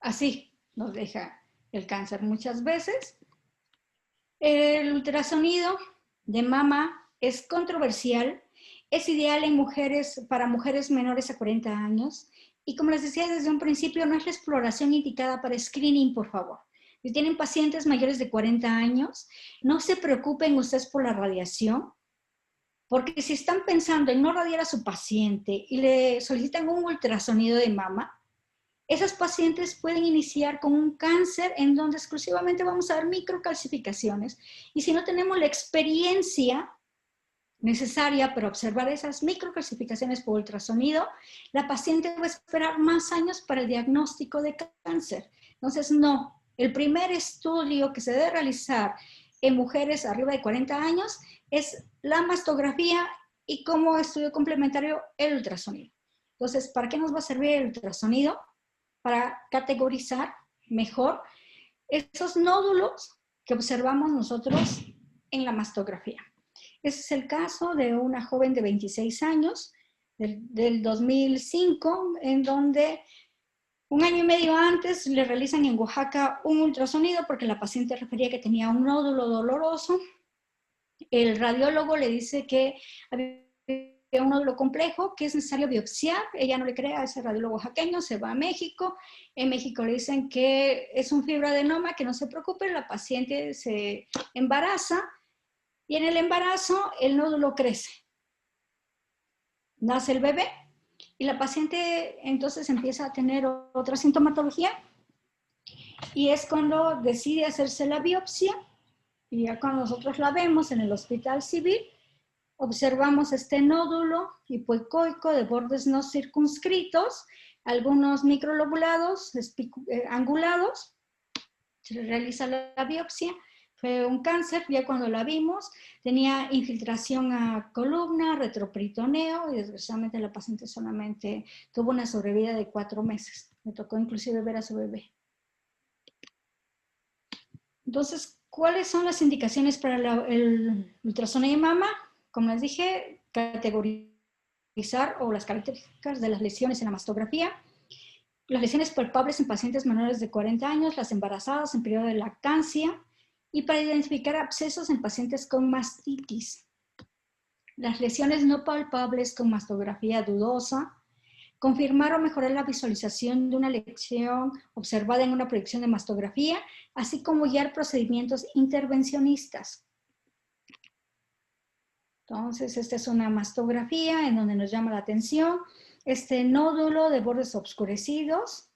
Así nos deja el cáncer muchas veces. El ultrasonido de mama es controversial, es ideal en mujeres, para mujeres menores a 40 años y como les decía desde un principio, no es la exploración indicada para screening, por favor. Si tienen pacientes mayores de 40 años, no se preocupen ustedes por la radiación, porque si están pensando en no radiar a su paciente y le solicitan un ultrasonido de mama, esas pacientes pueden iniciar con un cáncer en donde exclusivamente vamos a ver microcalcificaciones. Y si no tenemos la experiencia necesaria para observar esas microcalcificaciones por ultrasonido, la paciente va a esperar más años para el diagnóstico de cáncer. Entonces, no. El primer estudio que se debe realizar en mujeres arriba de 40 años es la mastografía y como estudio complementario el ultrasonido. Entonces, ¿para qué nos va a servir el ultrasonido? Para categorizar mejor esos nódulos que observamos nosotros en la mastografía. Ese es el caso de una joven de 26 años, del 2005, en donde un año y medio antes le realizan en Oaxaca un ultrasonido porque la paciente refería que tenía un nódulo doloroso. El radiólogo le dice que había un nódulo complejo que es necesario biopsiar. Ella no le cree a ese radiólogo oaxaqueño, se va a México. En México le dicen que es un fibroadenoma, que no se preocupe, la paciente se embaraza y en el embarazo el nódulo crece. Nace el bebé y la paciente entonces empieza a tener otra sintomatología y es cuando decide hacerse la biopsia y ya cuando nosotros la vemos en el hospital civil, observamos este nódulo hipoecoico de bordes no circunscritos, algunos microlobulados, angulados. Se le realiza la biopsia, fue un cáncer, ya cuando la vimos, tenía infiltración a columna, retroperitoneo, y desgraciadamente la paciente solamente tuvo una sobrevida de 4 meses. Me tocó inclusive ver a su bebé. Entonces, ¿cuáles son las indicaciones para el ultrasonido de mama? Como les dije, categorizar o las características de las lesiones en la mastografía. las lesiones palpables en pacientes menores de 40 años, las embarazadas en periodo de lactancia, y para identificar abscesos en pacientes con mastitis. Las lesiones no palpables con mastografía dudosa, confirmar o mejorar la visualización de una lesión observada en una proyección de mastografía, así como guiar procedimientos intervencionistas. Entonces, esta es una mastografía en donde nos llama la atención este nódulo de bordes obscurecidos.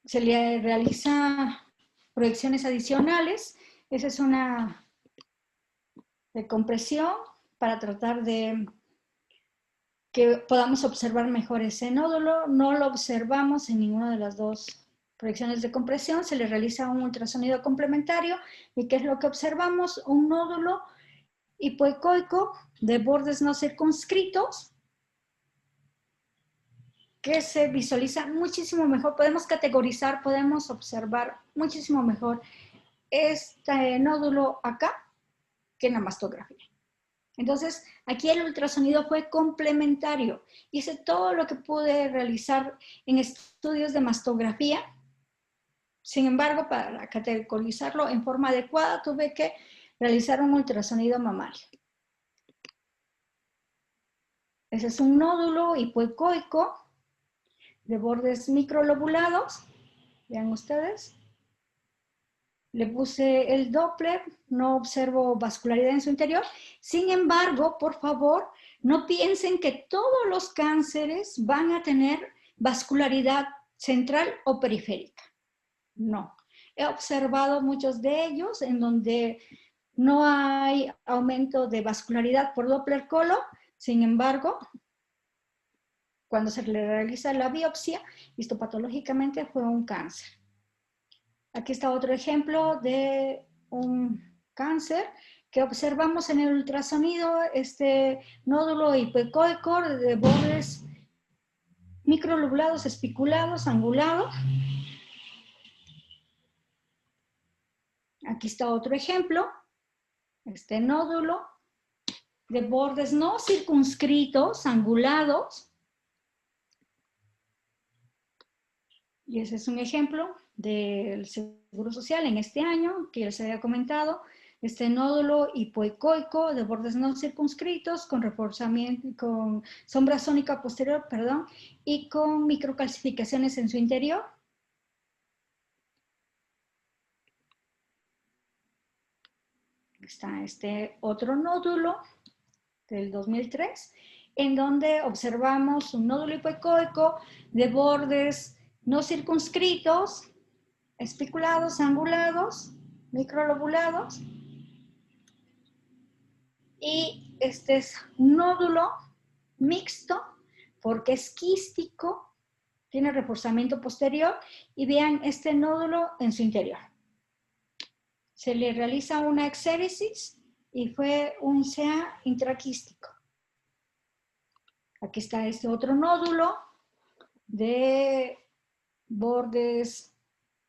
Se le realiza proyecciones adicionales. Esa es una de compresión para tratar de que podamos observar mejor ese nódulo. No lo observamos en ninguna de las dos proyecciones de compresión. Se le realiza un ultrasonido complementario. ¿Y qué es lo que observamos? Un nódulo hipoecoico de bordes no circunscritos que se visualiza muchísimo mejor. Podemos categorizar, podemos observar muchísimo mejor este nódulo acá que en la mastografía. Entonces, aquí el ultrasonido fue complementario. Hice todo lo que pude realizar en estudios de mastografía. Sin embargo, para categorizarlo en forma adecuada, tuve que realizar un ultrasonido mamario. Ese es un nódulo hipoecoico de bordes microlobulados. Vean ustedes. Le puse el Doppler, no observo vascularidad en su interior. Sin embargo, por favor, no piensen que todos los cánceres van a tener vascularidad central o periférica. No. He observado muchos de ellos en donde no hay aumento de vascularidad por Doppler color. Sin embargo, cuando se le realiza la biopsia, histopatológicamente fue un cáncer. Aquí está otro ejemplo de un cáncer que observamos en el ultrasonido, este nódulo hipoecoico de bordes microlobulados, espiculados, angulados. Aquí está otro ejemplo, este nódulo de bordes no circunscritos, angulados. Y ese es un ejemplo del Seguro Social en este año, que ya les había comentado, este nódulo hipoecoico de bordes no circunscritos con reforzamiento, con sombra sónica posterior, perdón, y con microcalcificaciones en su interior. Está este otro nódulo del 2003, en donde observamos un nódulo hipoecoico de bordes no circunscritos, espiculados, angulados, microlobulados. Y este es un nódulo mixto porque es quístico, tiene reforzamiento posterior y vean este nódulo en su interior. Se le realiza una exéresis y fue un CA intraquístico. Aquí está este otro nódulo de bordes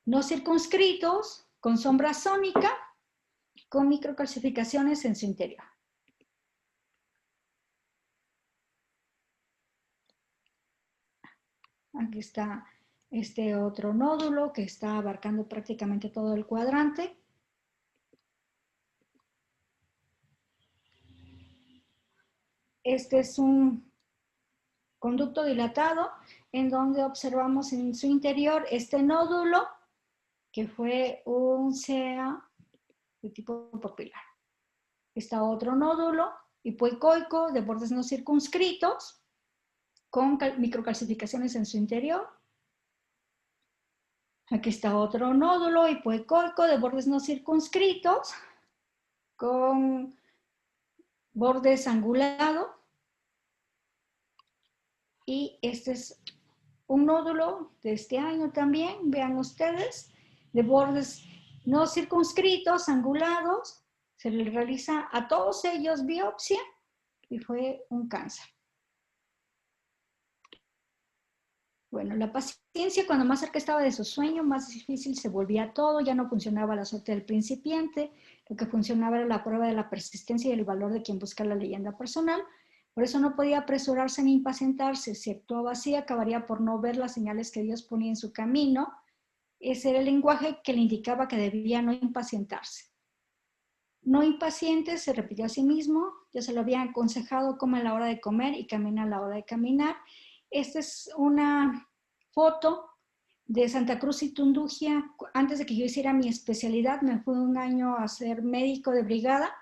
no circunscritos, con sombra sónica, con microcalcificaciones en su interior. Aquí está este otro nódulo que está abarcando prácticamente todo el cuadrante. Este es un conducto dilatado en donde observamos en su interior este nódulo que fue un CA de tipo papilar. Está otro nódulo hipoecoico de bordes no circunscritos con microcalcificaciones en su interior. Aquí está otro nódulo hipoecoico de bordes no circunscritos con bordes angulados. Y este es un nódulo de este año también, vean ustedes, de bordes no circunscritos, angulados. Se le realiza a todos ellos biopsia y fue un cáncer. Bueno, la paciencia cuando más cerca estaba de su sueño, más difícil se volvía todo, ya no funcionaba la suerte del principiante, lo que funcionaba era la prueba de la persistencia y el valor de quien busca la leyenda personal. Por eso no podía apresurarse ni impacientarse. Si actuaba así, acabaría por no ver las señales que Dios ponía en su camino. Ese era el lenguaje que le indicaba que debía no impacientarse. No impaciente, se repitió a sí mismo, ya se lo había aconsejado, coma a la hora de comer y camina a la hora de caminar. Esta es una foto de Santa Cruz y Tundugia. Antes de que yo hiciera mi especialidad, me fui un año a ser médico de brigada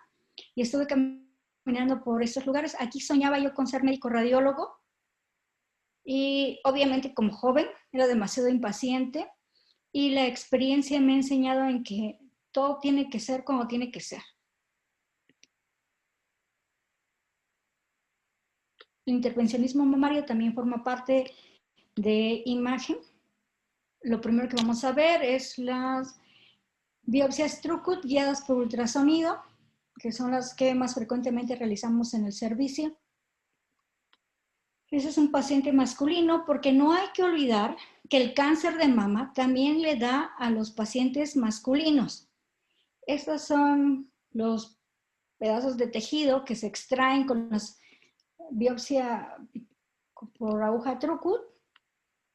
y estuve caminando por estos lugares. Aquí soñaba yo con ser médico radiólogo y obviamente como joven era demasiado impaciente y la experiencia me ha enseñado en que todo tiene que ser como tiene que ser. El intervencionismo mamario también forma parte de imagen. Lo primero que vamos a ver es las biopsias Trucut guiadas por ultrasonido, que son las que más frecuentemente realizamos en el servicio. Ese es un paciente masculino porque no hay que olvidar que el cáncer de mama también le da a los pacientes masculinos. Estos son los pedazos de tejido que se extraen con la biopsia por aguja Trucut.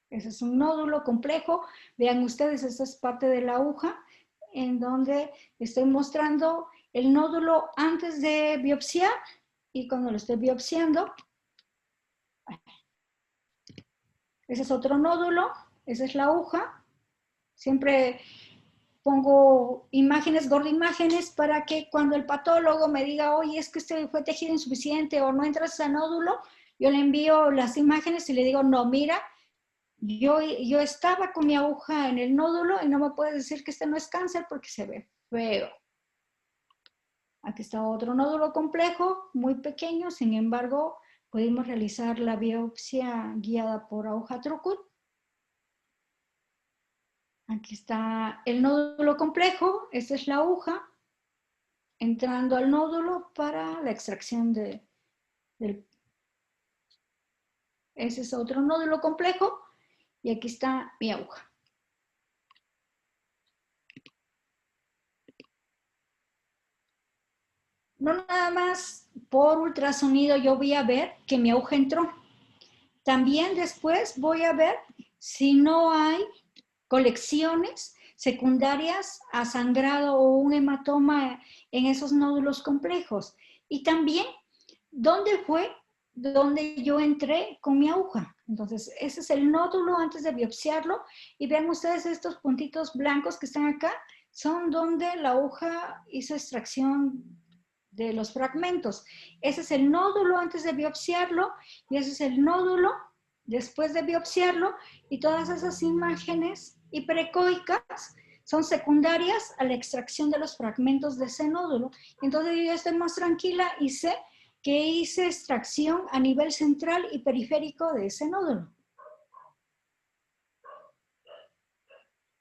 Ese es un nódulo complejo. Vean ustedes, esta es parte de la aguja en donde estoy mostrando el nódulo antes de biopsiar y cuando lo estoy biopsiando. Ese es otro nódulo, esa es la aguja. Siempre pongo imágenes, gordimágenes, para que cuando el patólogo me diga, oye, es que este fue tejido insuficiente o no entras a nódulo, yo le envío las imágenes y le digo, no, mira, yo estaba con mi aguja en el nódulo y no me puedes decir que este no es cáncer porque se ve feo. Aquí está otro nódulo complejo, muy pequeño, sin embargo, pudimos realizar la biopsia guiada por aguja Trucut. Aquí está el nódulo complejo, esta es la aguja, entrando al nódulo para la extracción del... Ese es otro nódulo complejo y aquí está mi aguja. No nada más por ultrasonido yo voy a ver que mi aguja entró. También después voy a ver si no hay colecciones secundarias a sangrado o un hematoma en esos nódulos complejos. Y también, ¿dónde fue donde yo entré con mi aguja? Entonces, ese es el nódulo antes de biopsiarlo. Y vean ustedes estos puntitos blancos que están acá, son donde la aguja hizo extracción de los fragmentos. Ese es el nódulo antes de biopsiarlo y ese es el nódulo después de biopsiarlo, y todas esas imágenes hiperecoicas son secundarias a la extracción de los fragmentos de ese nódulo. Entonces yo ya estoy más tranquila y sé que hice extracción a nivel central y periférico de ese nódulo.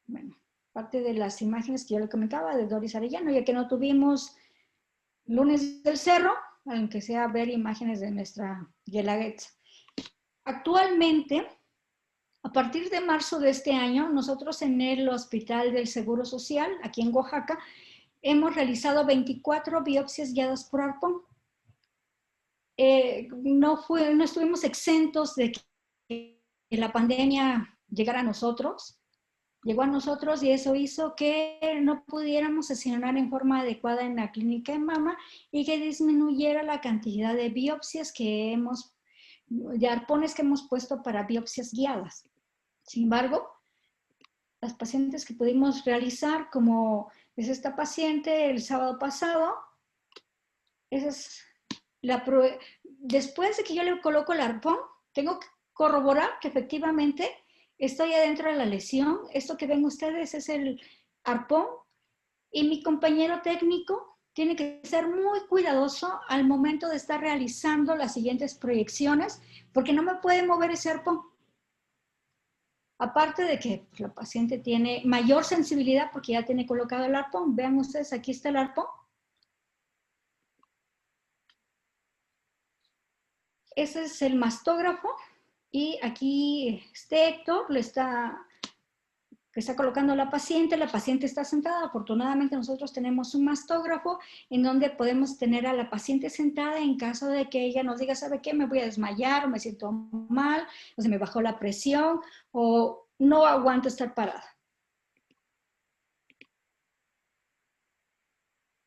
Bueno, parte de las imágenes que yo le comentaba de Doris Arellano, ya que no tuvimos lunes del cerro, aunque sea ver imágenes de nuestra Guelaguetza. Actualmente, a partir de marzo de este año, nosotros en el Hospital del Seguro Social, aquí en Oaxaca, hemos realizado 24 biopsias guiadas por arpón. No estuvimos exentos de que la pandemia llegara a nosotros. Llegó a nosotros y eso hizo que no pudiéramos sesionar en forma adecuada en la clínica de mama y que disminuyera la cantidad de biopsias de arpones que hemos puesto para biopsias guiadas. Sin embargo, las pacientes que pudimos realizar, como es esta paciente el sábado pasado, esa es después de que yo le coloco el arpón, tengo que corroborar que efectivamente estoy adentro de la lesión. Esto que ven ustedes es el arpón y mi compañero técnico tiene que ser muy cuidadoso al momento de estar realizando las siguientes proyecciones porque no me puede mover ese arpón. Aparte de que la paciente tiene mayor sensibilidad porque ya tiene colocado el arpón. Vean ustedes, aquí está el arpón. Ese es el mastógrafo y aquí Héctor le está que está colocando la paciente está sentada. Afortunadamente nosotros tenemos un mastógrafo en donde podemos tener a la paciente sentada en caso de que ella nos diga, ¿sabe qué? Me voy a desmayar o me siento mal, o se me bajó la presión o no aguanto estar parada.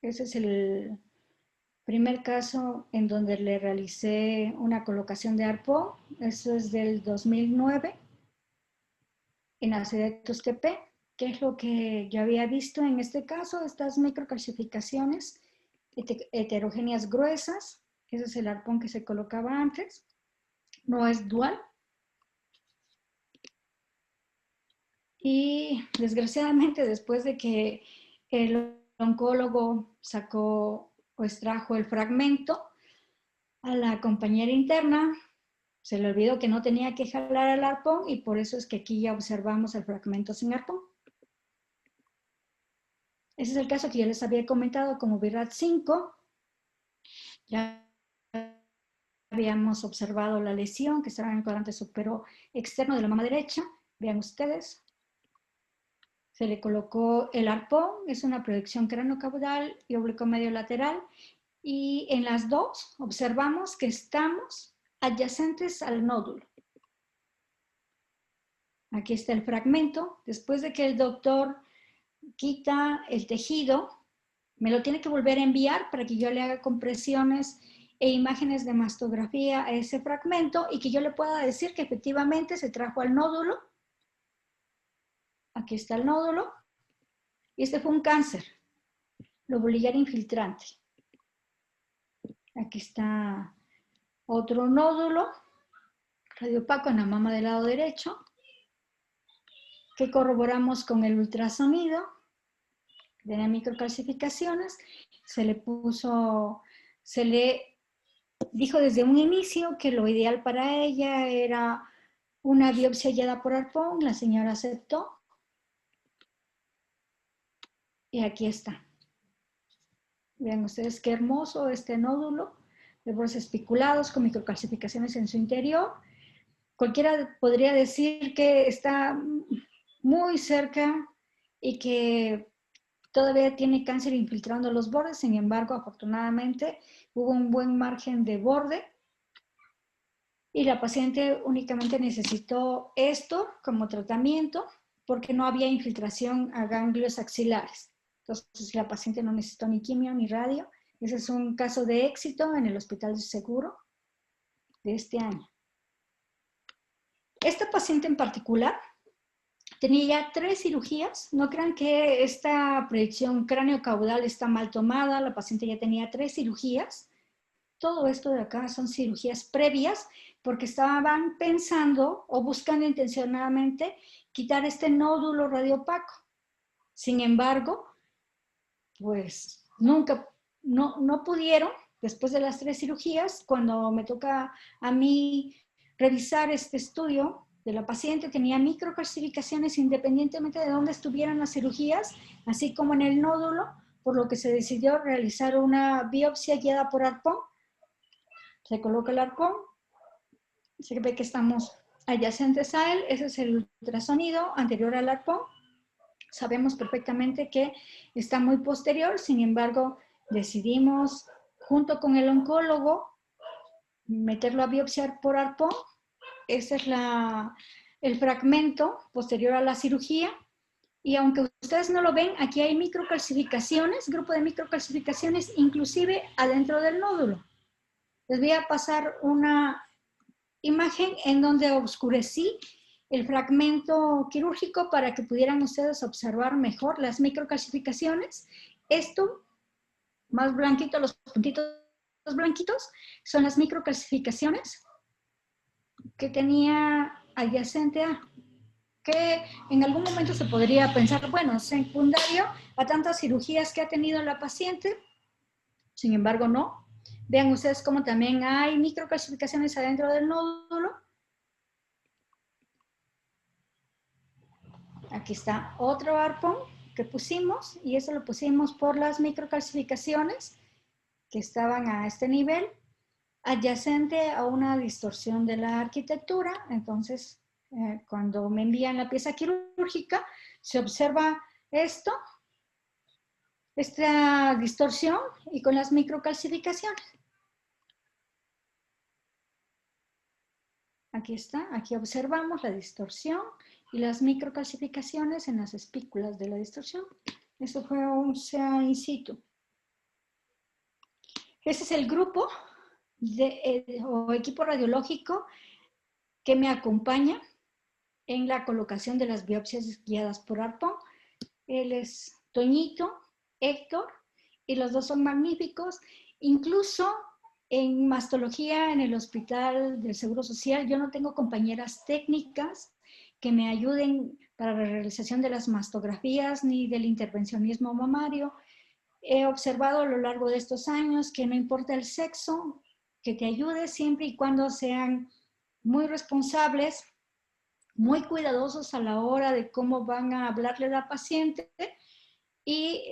Ese es el primer caso en donde le realicé una colocación de arpón. Eso es del 2009 en la ciudad de Tuxtepec. ¿Qué es lo que yo había visto en este caso? Estas microcalcificaciones heterogéneas gruesas. Ese es el arpón que se colocaba antes. No es dual. Y desgraciadamente, después de que el oncólogo sacó o extrajo el fragmento, a la compañera interna se le olvidó que no tenía que jalar el arpón y por eso es que aquí ya observamos el fragmento sin arpón. Ese es el caso que yo les había comentado como BIRAT 5. Ya habíamos observado la lesión que estaba en el cuadrante superior externo de la mama derecha. Vean ustedes. Se le colocó el arpón, es una proyección craniocaudal y oblicuo medio lateral. Y en las dos observamos que estamos adyacentes al nódulo. Aquí está el fragmento. Después de que el doctor quita el tejido, me lo tiene que volver a enviar para que yo le haga compresiones e imágenes de mastografía a ese fragmento y que yo le pueda decir que efectivamente se trajo al nódulo. Aquí está el nódulo. Y este fue un cáncer, lobulillar infiltrante. Aquí está otro nódulo, radiopaco en la mama del lado derecho, que corroboramos con el ultrasonido. Tenía microcalcificaciones, se le dijo desde un inicio que lo ideal para ella era una biopsia guiada por arpón. La señora aceptó. Y aquí está. Vean ustedes qué hermoso este nódulo de bordes espiculados con microcalcificaciones en su interior. Cualquiera podría decir que está muy cerca y que todavía tiene cáncer infiltrando los bordes. Sin embargo, afortunadamente, hubo un buen margen de borde y la paciente únicamente necesitó esto como tratamiento porque no había infiltración a ganglios axilares. Entonces, la paciente no necesitó ni quimio ni radio. Ese es un caso de éxito en el Hospital de Seguro de este año. Esta paciente en particular tenía ya 3 cirugías. No crean que esta proyección cráneo-caudal está mal tomada. La paciente ya tenía 3 cirugías. Todo esto de acá son cirugías previas porque estaban pensando o buscando intencionadamente quitar este nódulo radiopaco. Sin embargo, pues nunca, no pudieron. Después de las 3 cirugías, cuando me toca a mí revisar este estudio de la paciente, tenía microcalcificaciones independientemente de dónde estuvieran las cirugías, así como en el nódulo, por lo que se decidió realizar una biopsia guiada por arpón. Se coloca el arpón, se ve que estamos adyacentes a él. Ese es el ultrasonido anterior al arpón. Sabemos perfectamente que está muy posterior, sin embargo, decidimos junto con el oncólogo meterlo a biopsiar por arpón. Ese es el fragmento posterior a la cirugía. Y aunque ustedes no lo ven, aquí hay microcalcificaciones, grupo de microcalcificaciones, inclusive adentro del nódulo. Les voy a pasar una imagen en donde oscurecí el fragmento quirúrgico para que pudieran ustedes observar mejor las microcalcificaciones. Esto, más blanquito, los puntitos blanquitos, son las microcalcificaciones que tenía adyacente a, que en algún momento se podría pensar, bueno, secundario a tantas cirugías que ha tenido la paciente. Sin embargo, no. Vean ustedes cómo también hay microcalcificaciones adentro del nódulo. Aquí está otro arpón que pusimos y eso lo pusimos por las microcalcificaciones que estaban a este nivel, adyacente a una distorsión de la arquitectura. Entonces, cuando me envían la pieza quirúrgica, se observa esta distorsión y con las microcalcificaciones. Aquí está, aquí observamos la distorsión y las microcalcificaciones en las espículas de la distorsión. Esto fue un CA in situ. Este es el grupo o equipo radiológico que me acompaña en la colocación de las biopsias guiadas por arpón. Él es Toñito, Héctor, y los dos son magníficos. Incluso en mastología en el Hospital del Seguro Social, yo no tengo compañeras técnicas que me ayuden para la realización de las mastografías ni del intervencionismo mamario. He observado a lo largo de estos años que no importa el sexo, que te ayude siempre y cuando sean muy responsables, muy cuidadosos a la hora de cómo van a hablarle a la paciente y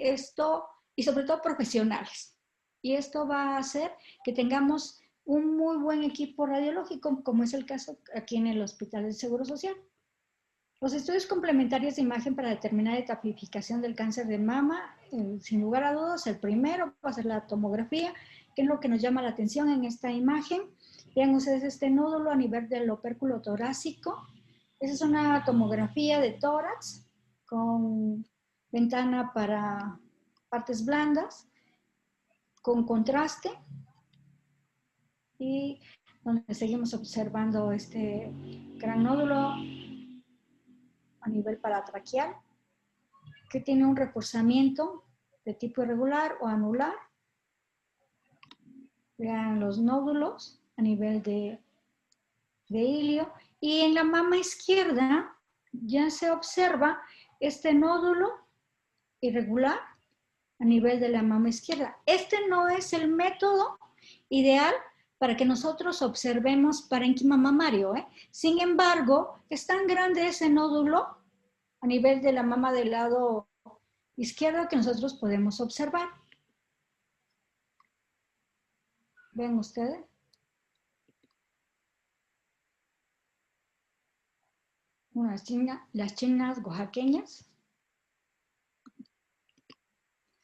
sobre todo profesionales. Y esto va a hacer que tengamos un muy buen equipo radiológico, como es el caso aquí en el Hospital del Seguro Social. Los estudios complementarios de imagen para determinar la tipificación del cáncer de mama, sin lugar a dudas, el primero va a ser la tomografía, que es lo que nos llama la atención en esta imagen. Vean ustedes este nódulo a nivel del opérculo torácico. Esa es una tomografía de tórax con ventana para partes blandas, con contraste, y donde seguimos observando este gran nódulo a nivel paratraqueal, que tiene un reforzamiento de tipo irregular o anular. Vean los nódulos a nivel de ilio. Y en la mama izquierda ya se observa este nódulo irregular a nivel de la mama izquierda. Este no es el método ideal para que nosotros observemos parénquima mamario, ¿eh? Sin embargo, es tan grande ese nódulo a nivel de la mama del lado izquierdo que nosotros podemos observar. ¿Ven ustedes? Las chinas oaxaqueñas.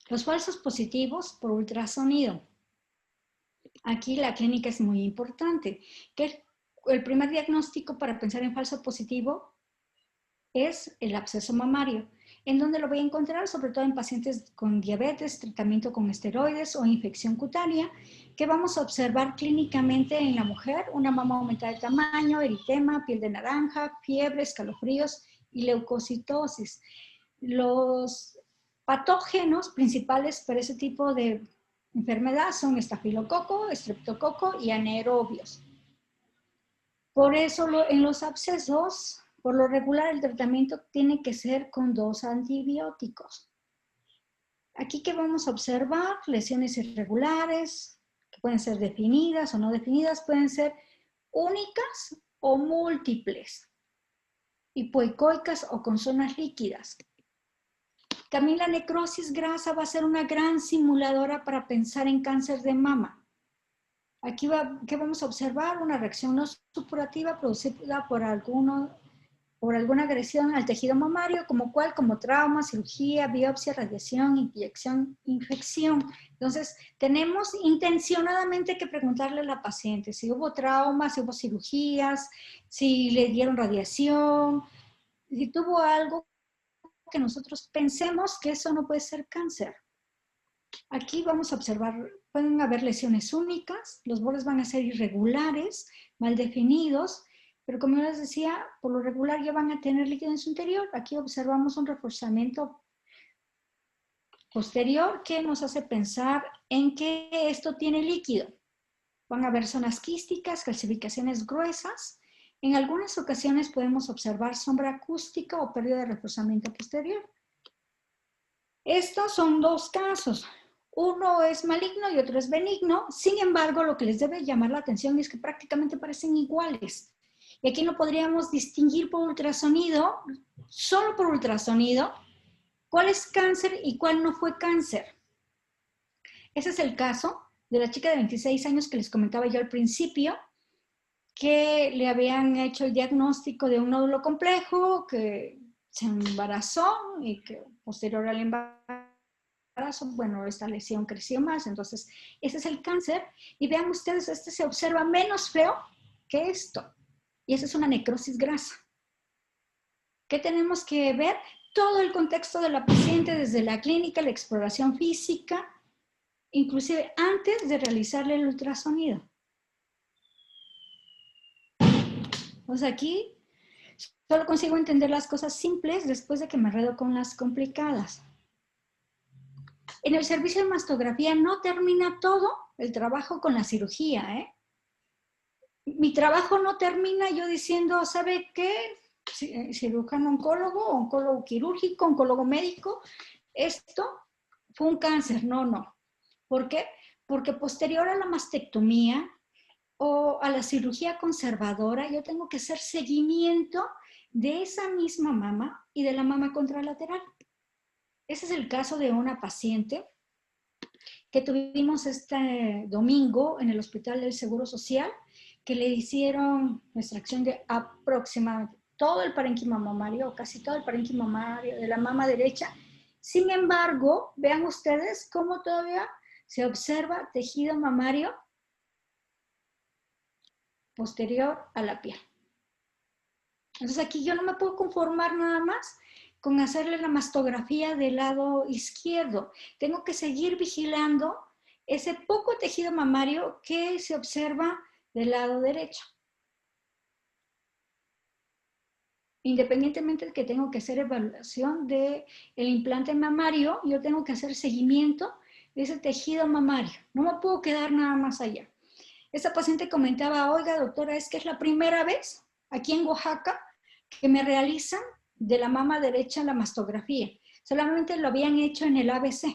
Los falsos positivos por ultrasonido. Aquí la clínica es muy importante. Que el primer diagnóstico para pensar en falso positivo es el absceso mamario. ¿En dónde lo voy a encontrar? Sobre todo en pacientes con diabetes, tratamiento con esteroides o infección cutánea, que vamos a observar clínicamente en la mujer: una mama aumentada de tamaño, eritema, piel de naranja, fiebre, escalofríos y leucocitosis. Los patógenos principales para ese tipo de enfermedad son estafilococo, estreptococo y anaerobios. Por eso en los abscesos, por lo regular, el tratamiento tiene que ser con 2 antibióticos. Aquí que vamos a observar lesiones irregulares, que pueden ser definidas o no definidas, pueden ser únicas o múltiples, hipoecoicas o con zonas líquidas. También la necrosis grasa va a ser una gran simuladora para pensar en cáncer de mama. Aquí ¿qué vamos a observar? Una reacción no supurativa producida por alguna agresión al tejido mamario, como trauma, cirugía, biopsia, radiación, inyección, infección. Entonces, tenemos intencionadamente que preguntarle a la paciente si hubo trauma, si hubo cirugías, si le dieron radiación, si tuvo algo que nosotros pensemos que eso no puede ser cáncer. Aquí vamos a observar, pueden haber lesiones únicas, los bordes van a ser irregulares, mal definidos, pero como les decía, por lo regular ya van a tener líquido en su interior. Aquí observamos un reforzamiento posterior que nos hace pensar en que esto tiene líquido. Van a haber zonas quísticas, calcificaciones gruesas. En algunas ocasiones podemos observar sombra acústica o pérdida de reforzamiento posterior. Estos son 2 casos. Uno es maligno y otro es benigno. Sin embargo, lo que les debe llamar la atención es que prácticamente parecen iguales. Y aquí no podríamos distinguir por ultrasonido, solo por ultrasonido, cuál es cáncer y cuál no fue cáncer. Ese es el caso de la chica de 26 años que les comentaba yo al principio, que le habían hecho el diagnóstico de un nódulo complejo, que se embarazó y que posterior al embarazo, bueno, esta lesión creció más. Entonces, ese es el cáncer. Y vean ustedes, este se observa menos feo que esto. Y esa es una necrosis grasa. ¿Qué tenemos que ver? Todo el contexto de la paciente, desde la clínica, la exploración física, inclusive antes de realizarle el ultrasonido. Pues aquí solo consigo entender las cosas simples después de que me enredo con las complicadas. En el servicio de mastografía no termina todo el trabajo con la cirugía, ¿eh? Mi trabajo no termina yo diciendo, ¿sabe qué? Cirujano oncólogo, oncólogo quirúrgico, oncólogo médico, esto fue un cáncer. No, no. ¿Por qué? Porque posterior a la mastectomía o a la cirugía conservadora, yo tengo que hacer seguimiento de esa misma mama y de la mama contralateral. Ese es el caso de una paciente que tuvimos este domingo en el Hospital del Seguro Social, que le hicieron extracción de aproximadamente todo el parénquima mamario, casi todo el parénquima mamario de la mama derecha. Sin embargo, vean ustedes cómo todavía se observa tejido mamario posterior a la piel. Entonces aquí yo no me puedo conformar nada más con hacerle la mastografía del lado izquierdo. Tengo que seguir vigilando ese poco tejido mamario que se observa del lado derecho. Independientemente de que tengo que hacer evaluación del implante mamario, yo tengo que hacer seguimiento de ese tejido mamario. No me puedo quedar nada más allá. Esta paciente comentaba, oiga, doctora, es que es la primera vez aquí en Oaxaca que me realizan de la mama derecha la mastografía. Solamente lo habían hecho en el ABC.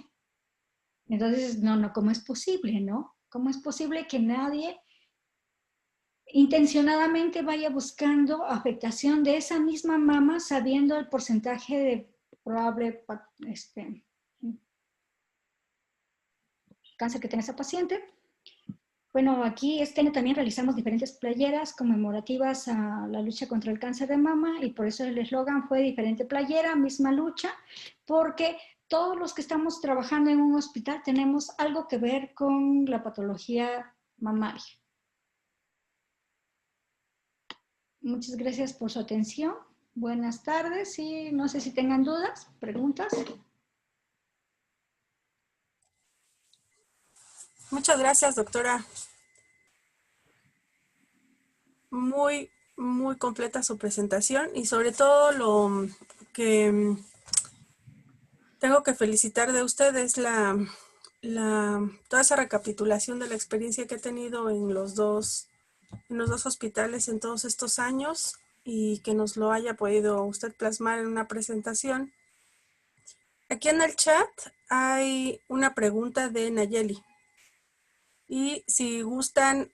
Entonces, no, ¿cómo es posible, no? ¿Cómo es posible que nadie intencionadamente vaya buscando afectación de esa misma mama sabiendo el porcentaje de probable cáncer que tiene esa paciente? Bueno, aquí este año también realizamos diferentes playeras conmemorativas a la lucha contra el cáncer de mama y por eso el eslogan fue diferente playera, misma lucha, porque todos los que estamos trabajando en un hospital tenemos algo que ver con la patología mamaria. Muchas gracias por su atención. Buenas tardes y no sé si tengan dudas, preguntas. Muchas gracias, doctora. Muy, muy completa su presentación y sobre todo lo que tengo que felicitar de usted es toda esa recapitulación de la experiencia que he tenido en los dos hospitales en todos estos años y que nos lo haya podido usted plasmar en una presentación. Aquí en el chat hay una pregunta de Nayeli. Y si gustan,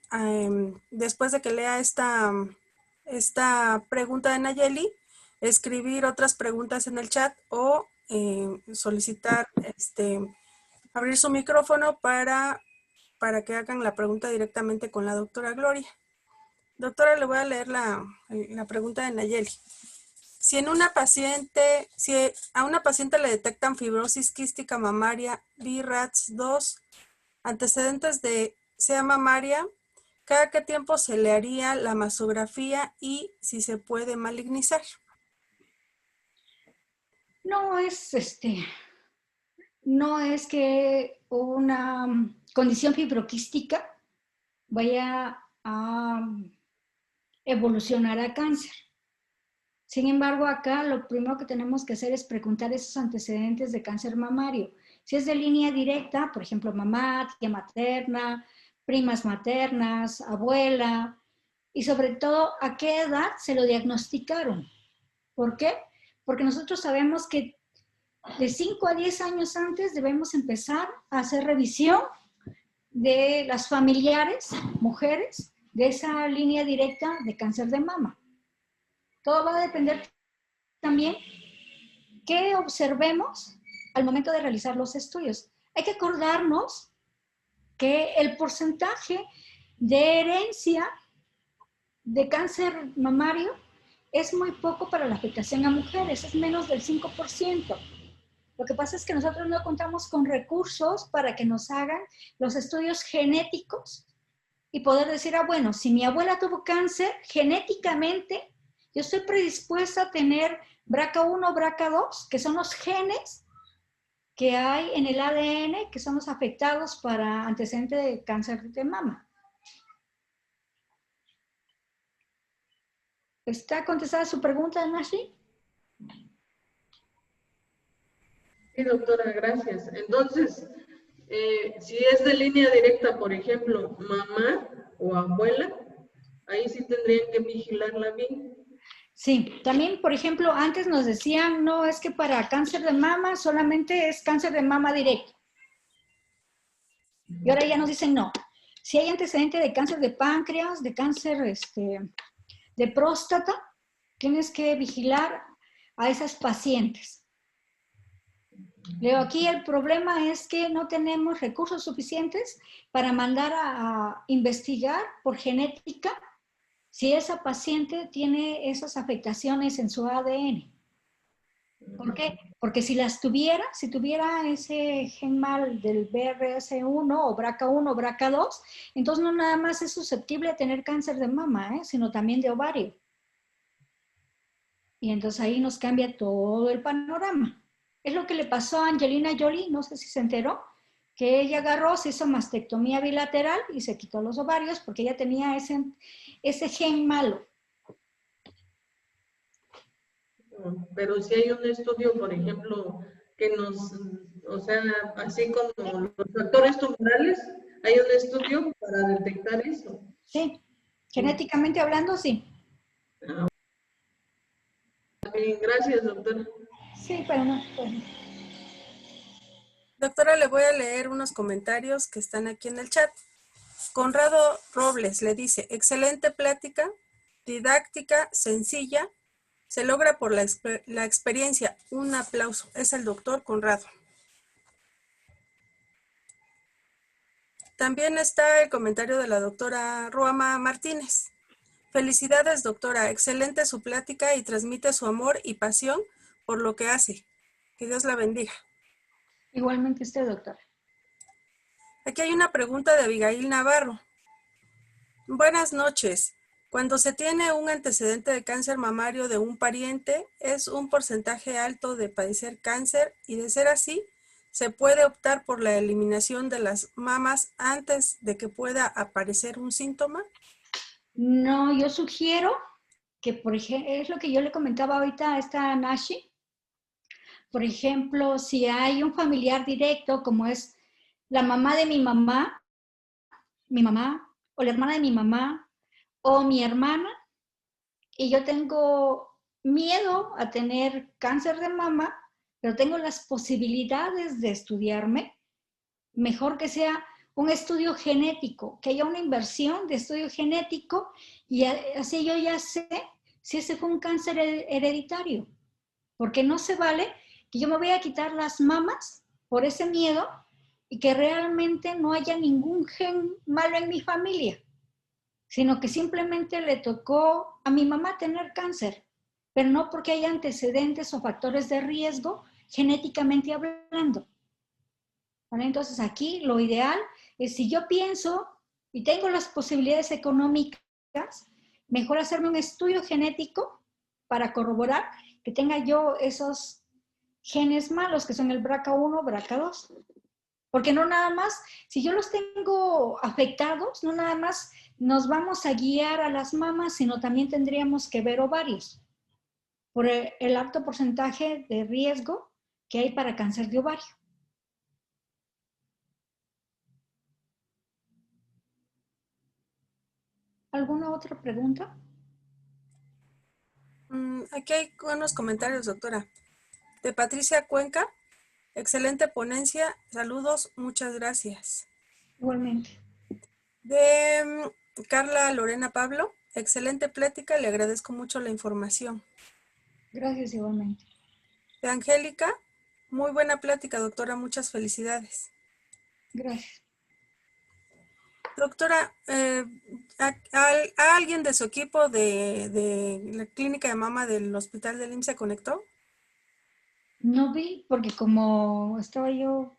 después de que lea esta pregunta de Nayeli, escribir otras preguntas en el chat o solicitar abrir su micrófono para que hagan la pregunta directamente con la doctora Gloria. Doctora, le voy a leer la pregunta de Nayeli. Si a una paciente le detectan fibrosis quística mamaria BRAF2, antecedentes de sea mamaria, ¿cada qué tiempo se le haría la mastografía y si se puede malignizar? No es que una condición fibroquística vaya a evolucionar a cáncer. Sin embargo, acá lo primero que tenemos que hacer es preguntar esos antecedentes de cáncer mamario. Si es de línea directa, por ejemplo, mamá, tía materna, primas maternas, abuela, y sobre todo, ¿a qué edad se lo diagnosticaron? ¿Por qué? Porque nosotros sabemos que de 5 a 10 años antes debemos empezar a hacer revisión de las familiares, mujeres, de esa línea directa de cáncer de mama. Todo va a depender también qué observemos al momento de realizar los estudios. Hay que acordarnos que el porcentaje de herencia de cáncer mamario es muy poco para la afectación a mujeres, es menos del 5%. Lo que pasa es que nosotros no contamos con recursos para que nos hagan los estudios genéticos y poder decir, ah, bueno, si mi abuela tuvo cáncer, genéticamente yo estoy predispuesta a tener BRCA1, BRCA2, que son los genes que hay en el ADN, que son los afectados para antecedente de cáncer de mama. ¿Está contestada su pregunta, Nashi? Sí, doctora, gracias. Entonces, si es de línea directa, por ejemplo, mamá o abuela, ahí sí tendrían que vigilarla bien. Sí, también, por ejemplo, antes nos decían, no, es que para cáncer de mama solamente es cáncer de mama directo. Y ahora ya nos dicen, no, si hay antecedente de cáncer de páncreas, de cáncer de próstata, tienes que vigilar a esas pacientes. Leo, aquí el problema es que no tenemos recursos suficientes para mandar a investigar por genética si esa paciente tiene esas afectaciones en su ADN. ¿Por qué? Porque si las tuviera, si tuviera ese gen mal del BRCA1 o BRCA1 o BRCA2, entonces no nada más es susceptible de tener cáncer de mama, sino también de ovario. Y entonces ahí nos cambia todo el panorama. Es lo que le pasó a Angelina Jolie, no sé si se enteró, que ella agarró, se hizo mastectomía bilateral y se quitó los ovarios porque ella tenía ese gen malo. Pero si hay un estudio, por ejemplo, que nos, o sea, así como los factores tumorales, hay un estudio para detectar eso. Sí, genéticamente hablando, sí. Bien, gracias, doctora. Sí, pero no. Bueno. Doctora, le voy a leer unos comentarios que están aquí en el chat. Conrado Robles le dice, excelente plática, didáctica, sencilla, se logra por la experiencia. Un aplauso. Es el doctor Conrado. También está el comentario de la doctora Ruama Martínez. Felicidades, doctora. Excelente su plática y transmite su amor y pasión por lo que hace. Que Dios la bendiga. Igualmente usted, doctora. Aquí hay una pregunta de Abigail Navarro. Buenas noches. Cuando se tiene un antecedente de cáncer mamario de un pariente, ¿es un porcentaje alto de padecer cáncer? Y de ser así, ¿se puede optar por la eliminación de las mamas antes de que pueda aparecer un síntoma? No, yo sugiero que, por ejemplo, es lo que yo le comentaba ahorita a esta Nashi. Por ejemplo, si hay un familiar directo, como es la mamá de mi mamá, o la hermana de mi mamá, o mi hermana, y yo tengo miedo a tener cáncer de mama, pero tengo las posibilidades de estudiarme, mejor que sea un estudio genético, que haya una inversión de estudio genético y así yo ya sé si ese fue un cáncer hereditario, porque no se vale que yo me voy a quitar las mamas por ese miedo y que realmente no haya ningún gen malo en mi familia, sino que simplemente le tocó a mi mamá tener cáncer, pero no porque haya antecedentes o factores de riesgo genéticamente hablando. ¿Vale? Entonces aquí lo ideal es si yo pienso y tengo las posibilidades económicas, mejor hacerme un estudio genético para corroborar que tenga yo esos genes malos que son el BRCA1, BRCA2. Porque no nada más, si yo los tengo afectados, no nada más nos vamos a guiar a las mamas, sino también tendríamos que ver ovarios, por el alto porcentaje de riesgo que hay para cáncer de ovario. ¿Alguna otra pregunta? Aquí hay unos comentarios, doctora. De Patricia Cuenca, excelente ponencia, saludos, muchas gracias. Igualmente. De Carla Lorena Pablo, excelente plática, le agradezco mucho la información. Gracias, igualmente. De Angélica, muy buena plática, doctora, muchas felicidades. Gracias. Doctora, ¿A alguien de su equipo de la clínica de mama del hospital del IMSS se conectó? No vi, porque como estaba yo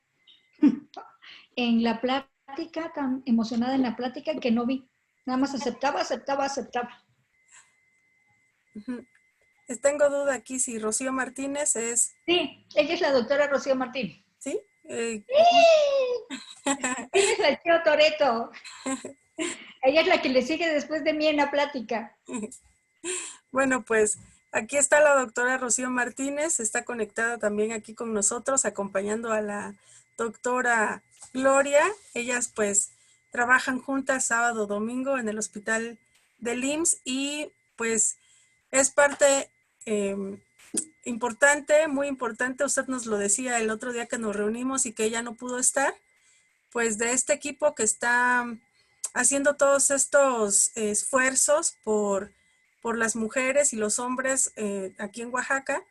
en la plática, tan emocionada en la plática, que no vi. Nada más aceptaba. Ujú. Tengo duda aquí si Rocío Martínez es, Sí, ella es la doctora Rocío Martín. ¿sí? Ella es la tío Toreto. Ella es la que le sigue después de mí en la plática. Bueno, pues aquí está la doctora Rocío Martínez, está conectada también aquí con nosotros, acompañando a la doctora Gloria. Ellas pues trabajan juntas sábado, domingo en el hospital del IMSS y pues es parte eh, importante, muy importante, usted nos lo decía el otro día que nos reunimos y que ella no pudo estar, pues de este equipo que está haciendo todos estos esfuerzos por las mujeres y los hombres aquí en Oaxaca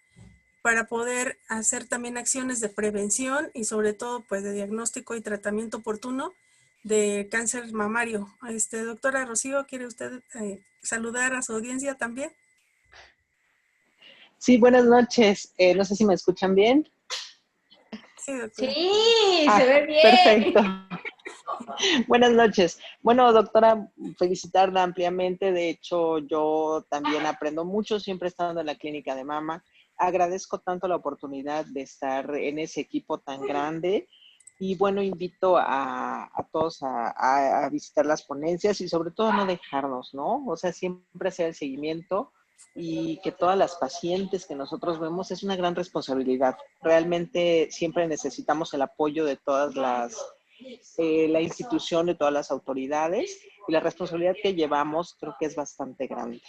para poder hacer también acciones de prevención y sobre todo pues de diagnóstico y tratamiento oportuno de cáncer mamario. Doctora Rocío, ¿quiere usted saludar a su audiencia también? Sí, buenas noches. No sé si me escuchan bien. Sí, doctora. Sí, se ve bien. Perfecto. Buenas noches. Bueno, doctora, felicitarla ampliamente. De hecho, yo también aprendo mucho, siempre estando en la clínica de mama. Agradezco tanto la oportunidad de estar en ese equipo tan grande. Y bueno, invito a todos a visitar las ponencias y sobre todo a no dejarnos, ¿no? O sea, siempre hacer el seguimiento y que todas las pacientes que nosotros vemos es una gran responsabilidad. Realmente siempre necesitamos el apoyo de todas la institución, de todas las autoridades, y la responsabilidad que llevamos creo que es bastante grande,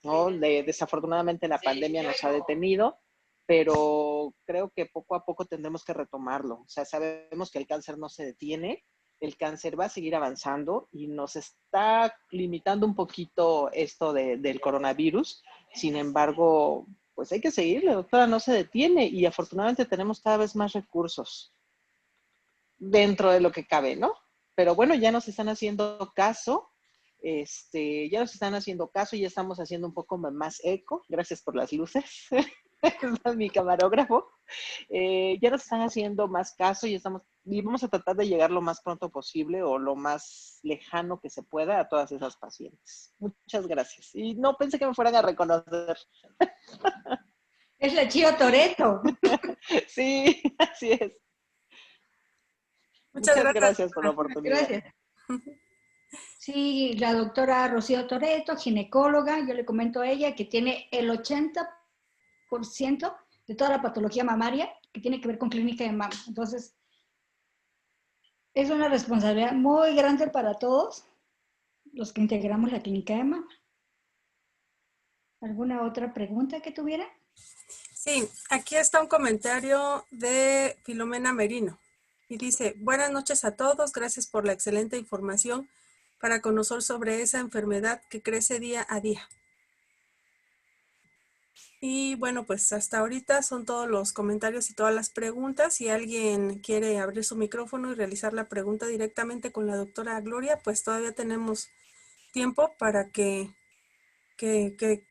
¿no? Desafortunadamente la pandemia nos ha detenido, pero creo que poco a poco tendremos que retomarlo. O sea, sabemos que el cáncer no se detiene, el cáncer va a seguir avanzando y nos está limitando un poquito esto del coronavirus. Sin embargo, pues hay que seguir, la doctora no se detiene y afortunadamente tenemos cada vez más recursos dentro de lo que cabe, ¿no? Pero bueno, ya nos están haciendo caso, ya nos están haciendo caso, ya estamos haciendo un poco más eco, gracias por las luces, es mi camarógrafo, ya nos están haciendo más caso y vamos a tratar de llegar lo más pronto posible o lo más lejano que se pueda a todas esas pacientes. Muchas gracias. Y no pensé que me fueran a reconocer. Es la Chío Toreto. Sí, así es. Muchas Muchas gracias, gracias por la oportunidad. Gracias. Sí, la doctora Rocío Toreto, ginecóloga, yo le comento a ella que tiene el 80% de toda la patología mamaria que tiene que ver con clínica de mama. Entonces, es una responsabilidad muy grande para todos los que integramos la clínica de mama. ¿Alguna otra pregunta que tuviera? Sí, aquí está un comentario de Filomena Merino y dice, buenas noches a todos, gracias por la excelente información para conocer sobre esa enfermedad que crece día a día. Y bueno, pues hasta ahorita son todos los comentarios y todas las preguntas. Si alguien quiere abrir su micrófono y realizar la pregunta directamente con la doctora Gloria, pues todavía tenemos tiempo para que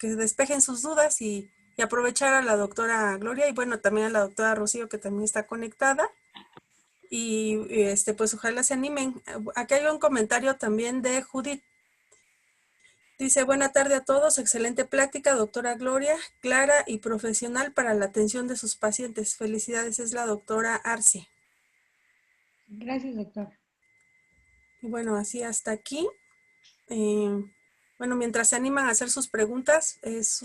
despejen sus dudas y aprovechar a la doctora Gloria y bueno, también a la doctora Rocío que también está conectada y pues ojalá se animen. Aquí hay un comentario también de Judith. Dice, buena tarde a todos, excelente plática, doctora Gloria, clara y profesional para la atención de sus pacientes. Felicidades, es la doctora Arce. Gracias, doctora. Y bueno, así hasta aquí. Bueno, mientras se animan a hacer sus preguntas, es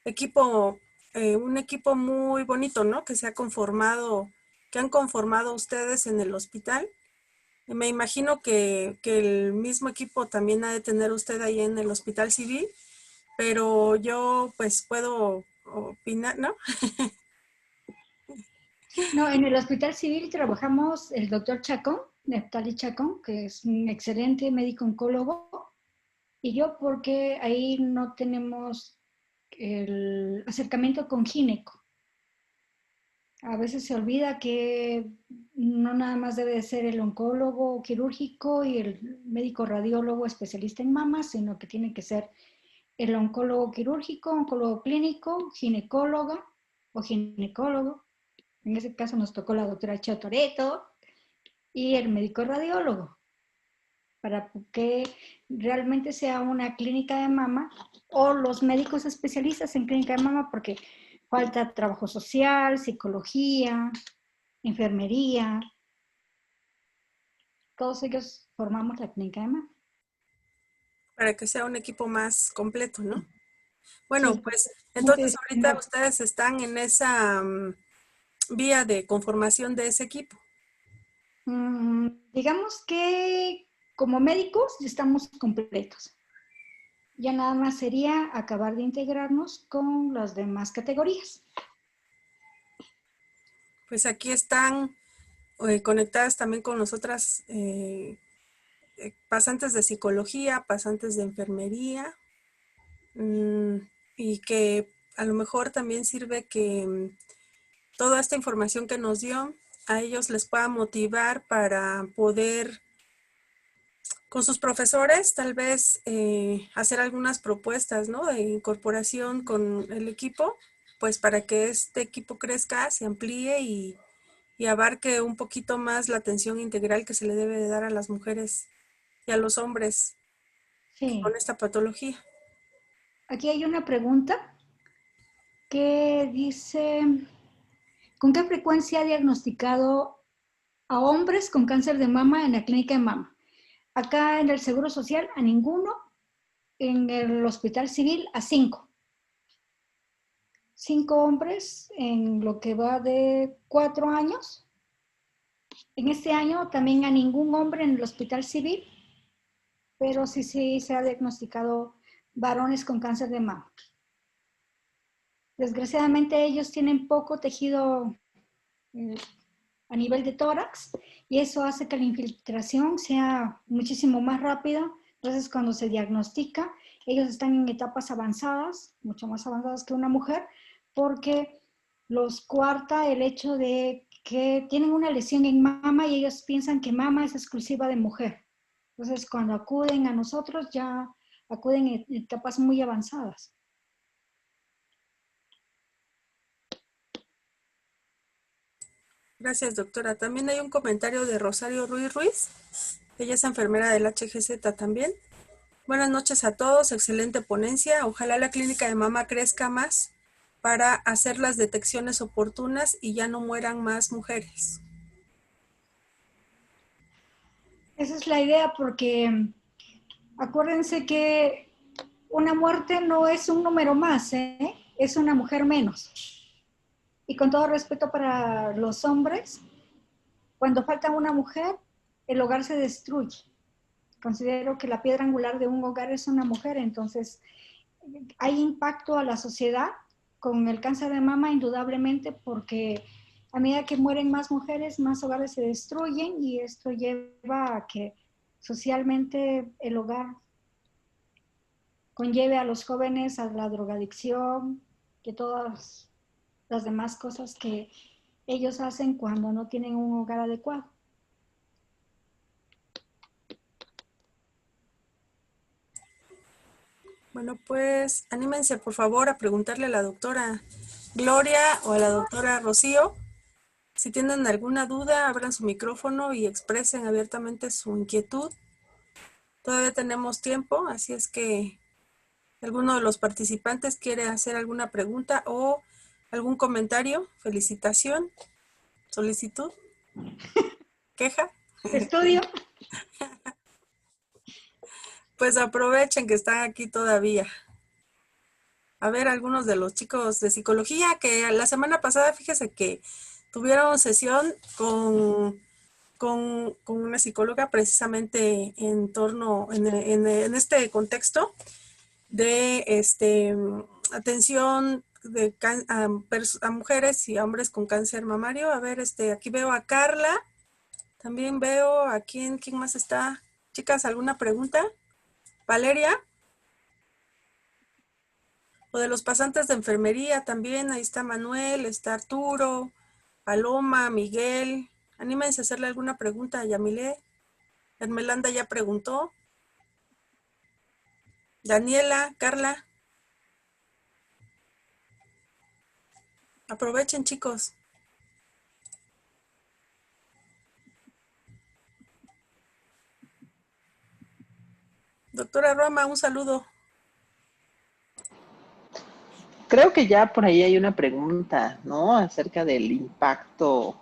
equipo, un equipo muy bonito, ¿no? Que se ha conformado, que han conformado ustedes en el hospital. Me imagino que el mismo equipo también ha de tener usted ahí en el hospital civil, pero yo pues puedo opinar, ¿no? No, en el Hospital Civil trabajamos el doctor Chacón, Neftali Chacón, que es un excelente médico oncólogo, y yo porque ahí no tenemos el acercamiento con gineco. A veces se olvida que no nada más debe de ser el oncólogo quirúrgico y el médico radiólogo especialista en mamas, sino que tiene que ser el oncólogo quirúrgico, oncólogo clínico, ginecóloga o ginecólogo. En ese caso nos tocó la doctora Chotoreto y el médico radiólogo, para que realmente sea una clínica de mama, o los médicos especialistas en clínica de mama, porque falta trabajo social, psicología, enfermería, todos ellos formamos la clínica de mama. Para que sea un equipo más completo, ¿no? Bueno, Sí, pues entonces ahorita multidisciplinar. ustedes están en esa vía de conformación de ese equipo. Digamos que como médicos estamos completos. Ya nada más sería acabar de integrarnos con las demás categorías. Pues aquí están conectadas también con nosotras pasantes de psicología, pasantes de enfermería, y que a lo mejor también sirve que toda esta información que nos dio a ellos les pueda motivar para poder con sus profesores tal vez hacer algunas propuestas, ¿no? De incorporación con el equipo, pues para que este equipo crezca, se amplíe y abarque un poquito más la atención integral que se le debe de dar a las mujeres y a los hombres Sí. con esta patología. Aquí hay una pregunta que dice, ¿con qué frecuencia ha diagnosticado a hombres con cáncer de mama en la clínica de mama? Acá en el Seguro Social a ninguno, en el Hospital Civil a 5. 5 hombres en lo que va de 4 años. En este año también a ningún hombre en el Hospital Civil, pero sí se ha diagnosticado varones con cáncer de mama. Desgraciadamente ellos tienen poco tejido a nivel de tórax y eso hace que la infiltración sea muchísimo más rápida. Entonces, cuando se diagnostica, ellos están en etapas avanzadas, mucho más avanzadas que una mujer, porque los coarta el hecho de que tienen una lesión en mama y ellos piensan que mama es exclusiva de mujer. Entonces, cuando acuden a nosotros, ya acuden en etapas muy avanzadas. Gracias, doctora. También hay un comentario de Rosario Ruiz Ruiz. Ella es enfermera del HGZ también. Buenas noches a todos, excelente ponencia. Ojalá la clínica de mama crezca más para hacer las detecciones oportunas y ya no mueran más mujeres. Esa es la idea, porque acuérdense que una muerte no es un número más, ¿eh? Es una mujer menos. Y con todo respeto para los hombres, cuando falta una mujer, el hogar se destruye. Considero que la piedra angular de un hogar es una mujer, entonces hay impacto a la sociedad con el cáncer de mama indudablemente, porque a medida que mueren más mujeres, más hogares se destruyen y esto lleva a que socialmente el hogar conlleve a los jóvenes a la drogadicción, que todas las demás cosas que ellos hacen cuando no tienen un hogar adecuado. Bueno, pues anímense por favor a preguntarle a la doctora Gloria o a la doctora Rocío. Si tienen alguna duda, abran su micrófono y expresen abiertamente su inquietud. Todavía tenemos tiempo, así es que alguno de los participantes quiere hacer alguna pregunta o algún comentario, felicitación, solicitud, queja, Estudio. pues aprovechen que están aquí todavía. A ver, algunos de los chicos de psicología que la semana pasada, fíjese que tuvieron sesión con una psicóloga precisamente en torno, en este contexto de atención a mujeres y a hombres con cáncer mamario. A ver, aquí veo a Carla, también veo a quién más está. Chicas, ¿alguna pregunta? Valeria, o de los pasantes de enfermería también, ahí está Manuel, está Arturo, Paloma, Miguel, anímense a hacerle alguna pregunta a Yamile. Hermelanda ya preguntó. Daniela, Carla. Aprovechen, chicos. Doctora Roma, un saludo. Creo que ya por ahí hay una pregunta, ¿no? Acerca del impacto. O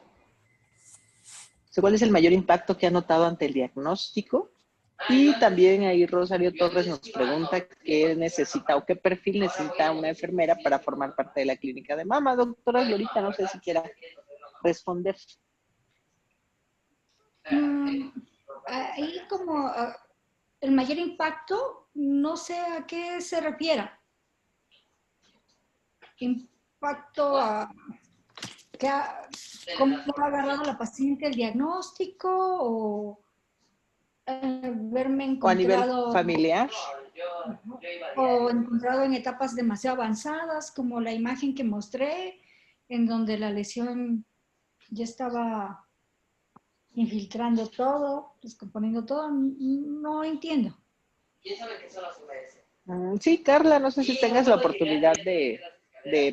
sea, ¿cuál es el mayor impacto que ha notado ante el diagnóstico? Y también ahí Rosario Torres nos pregunta qué necesita o qué perfil necesita una enfermera para formar parte de la clínica de mama. Doctora Glorita, no sé si quiera responder. Ahí como el mayor impacto, no sé a qué se refiera. Impacto a cómo ha agarrado la paciente el diagnóstico o verme O a nivel encontrado familiar. o encontrado en etapas demasiado avanzadas, como la imagen que mostré, en donde la lesión ya estaba infiltrando todo, descomponiendo todo. No entiendo. Sí, Carla, no sé si tengas la oportunidad de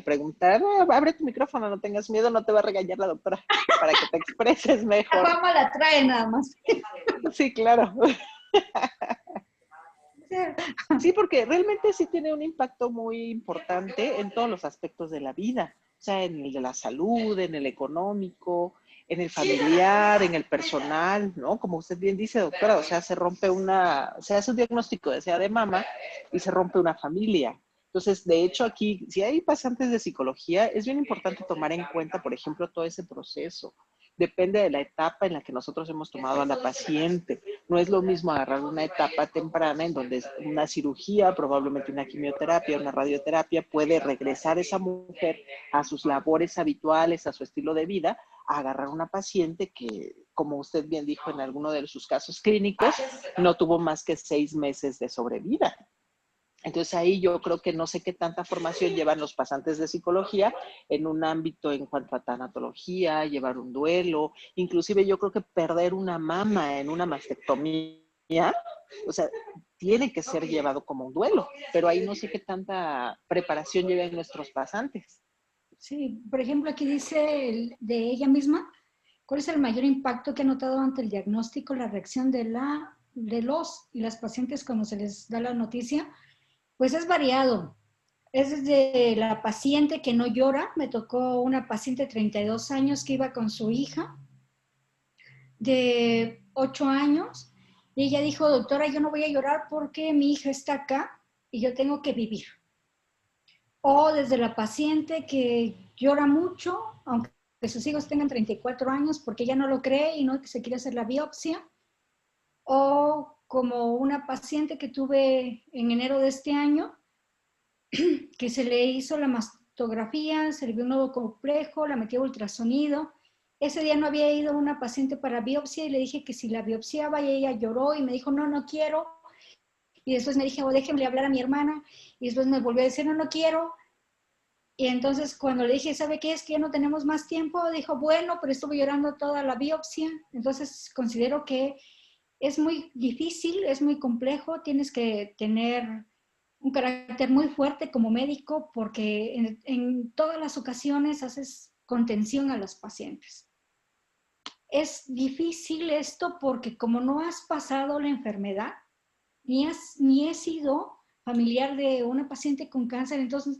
preguntar. Abre tu micrófono, no tengas miedo, no te va a regañar la doctora para que te expreses La mejor. fama la trae nada más. Sí, claro. Sí, porque realmente sí tiene un impacto muy importante en todos los aspectos de la vida, o sea, en el de la salud, en el económico, en el familiar, en el personal, ¿no? Como usted bien dice, doctora, o sea, se hace un diagnóstico de SEA de mama y se rompe una familia. Entonces, de hecho, aquí, si hay pasantes de psicología, es bien importante tomar en cuenta, por ejemplo, todo ese proceso. Depende de la etapa en la que nosotros hemos tomado a la paciente. No es lo mismo agarrar una etapa temprana en donde una cirugía, probablemente una quimioterapia, una radioterapia, puede regresar esa mujer a sus labores habituales, a su estilo de vida, a agarrar una paciente que, como usted bien dijo en alguno de sus casos clínicos, no tuvo más que 6 meses de sobrevida. Entonces ahí yo creo que no sé qué tanta formación llevan los pasantes de psicología en un ámbito en cuanto a tanatología, llevar un duelo, inclusive yo creo que perder una mama en una mastectomía, o sea, tiene que ser llevado como un duelo, pero ahí no sé qué tanta preparación llevan nuestros pasantes. Sí, por ejemplo, aquí dice de ella misma, ¿cuál es el mayor impacto que ha notado ante el diagnóstico, la reacción de los y las pacientes cuando se les da la noticia? Pues es variado. Es desde la paciente que no llora. Me tocó una paciente de 32 años que iba con su hija de 8 años y ella dijo, doctora, yo no voy a llorar porque mi hija está acá y yo tengo que vivir. O desde la paciente que llora mucho, aunque sus hijos tengan 34 años, porque ella no lo cree y no se quiere hacer la biopsia. O como una paciente que tuve en enero de este año, que se le hizo la mastografía, se le vio un nodo complejo, la metió ultrasonido. Ese día no había ido una paciente para biopsia y le dije que si la biopsiaba y ella lloró y me dijo, no, no quiero. Y después me dije, oh, déjenme hablar a mi hermana. Y después me volvió a decir, no, no quiero. Y entonces cuando le dije, ¿sabe qué es? Que ya no tenemos más tiempo, dijo, bueno, pero estuve llorando toda la biopsia. Entonces considero que es muy difícil, es muy complejo, tienes que tener un carácter muy fuerte como médico porque en todas las ocasiones haces contención a los pacientes. Es difícil esto porque como no has pasado la enfermedad, ni he sido familiar de una paciente con cáncer, entonces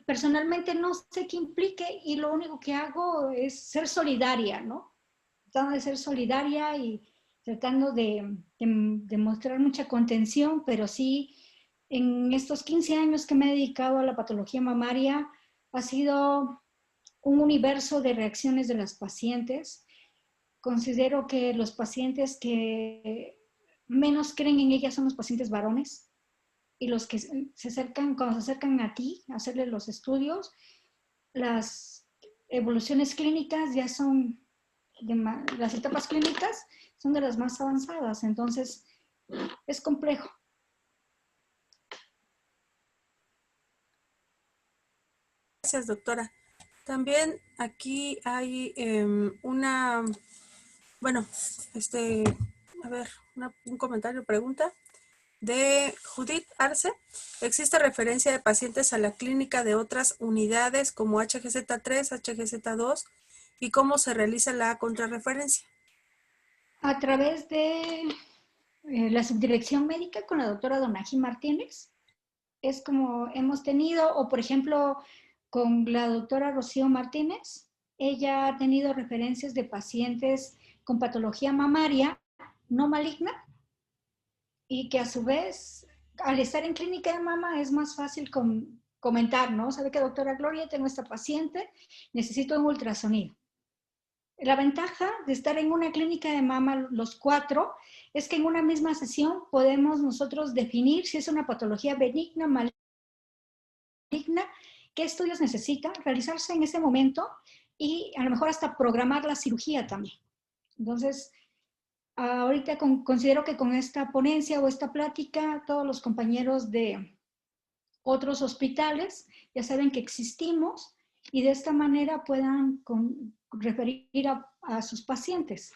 personalmente no sé qué implique y lo único que hago es ser solidaria, ¿no? Tratando de ser solidaria y tratando de mostrar mucha contención, pero sí, en estos 15 años que me he dedicado a la patología mamaria, ha sido un universo de reacciones de las pacientes. Considero que los pacientes que menos creen en ellas son los pacientes varones y los que se acercan, cuando se acercan a ti a hacerle los estudios, las evoluciones clínicas ya son, las etapas clínicas son de las más avanzadas, entonces es complejo. Gracias, doctora. También aquí hay bueno, a ver, un comentario, pregunta de Judith Arce. ¿Existe referencia de pacientes a la clínica de otras unidades como HGZ3, HGZ2 y cómo se realiza la contrarreferencia? A través de la subdirección médica con la doctora Donají Martínez, es como hemos tenido, o por ejemplo, con la doctora Rocío Martínez, ella ha tenido referencias de pacientes con patología mamaria no maligna y que a su vez, al estar en clínica de mama, es más fácil comentar, ¿no? ¿Sabe qué, doctora Gloria? Tengo esta paciente, necesito un ultrasonido. La ventaja de estar en una clínica de mama los 4 es que en una misma sesión podemos nosotros definir si es una patología benigna, maligna, qué estudios necesita realizarse en ese momento y a lo mejor hasta programar la cirugía también. Entonces, ahorita considero que con esta ponencia o esta plática, todos los compañeros de otros hospitales ya saben que existimos y de esta manera puedan referir a sus pacientes.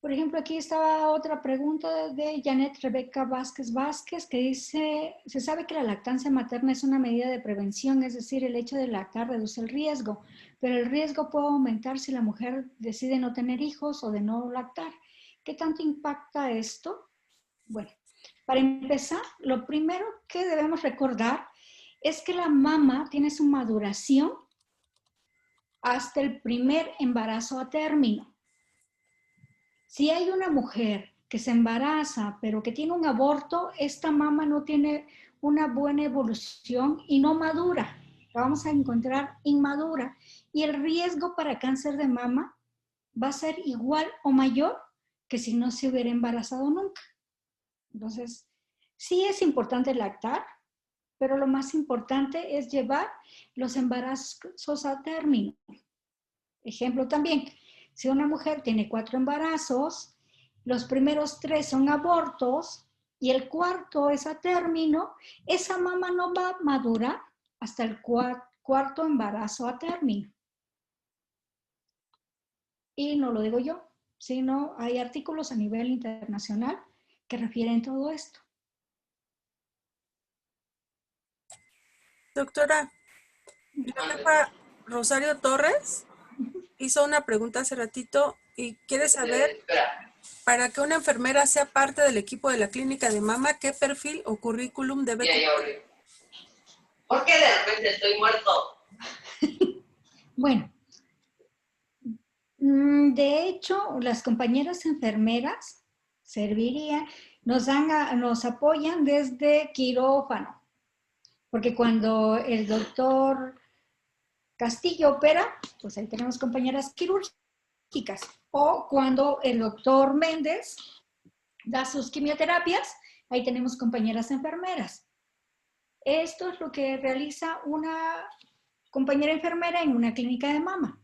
Por ejemplo, aquí estaba otra pregunta de Janet Rebeca Vázquez Vázquez que dice, se sabe que la lactancia materna es una medida de prevención, es decir, el hecho de lactar reduce el riesgo, pero el riesgo puede aumentar si la mujer decide no tener hijos o de no lactar. ¿Qué tanto impacta esto? Bueno, para empezar, lo primero que debemos recordar es que la mama tiene su maduración hasta el primer embarazo a término. Si hay una mujer que se embaraza, pero que tiene un aborto, esta mama no tiene una buena evolución y no madura. La vamos a encontrar inmadura. Y el riesgo para cáncer de mama va a ser igual o mayor que si no se hubiera embarazado nunca. Entonces, sí es importante lactar, pero lo más importante es llevar los embarazos a término. Ejemplo también, si una mujer tiene 4 embarazos, los primeros 3 son abortos y el cuarto es a término, esa mama no va a madurar hasta el cuarto embarazo a término. Y no lo digo yo, sino hay artículos a nivel internacional que refieren todo esto. Doctora, la jefa Rosario Torres hizo una pregunta hace ratito y quiere saber, para que una enfermera sea parte del equipo de la clínica de mama, ¿qué perfil o currículum debe tener? ¿Por qué de repente estoy muerto? Bueno, de hecho, las compañeras enfermeras nos apoyan desde quirófano, porque cuando el doctor Castillo opera, pues ahí tenemos compañeras quirúrgicas, o cuando el doctor Méndez da sus quimioterapias, ahí tenemos compañeras enfermeras. Esto es lo que realiza una compañera enfermera en una clínica de mama,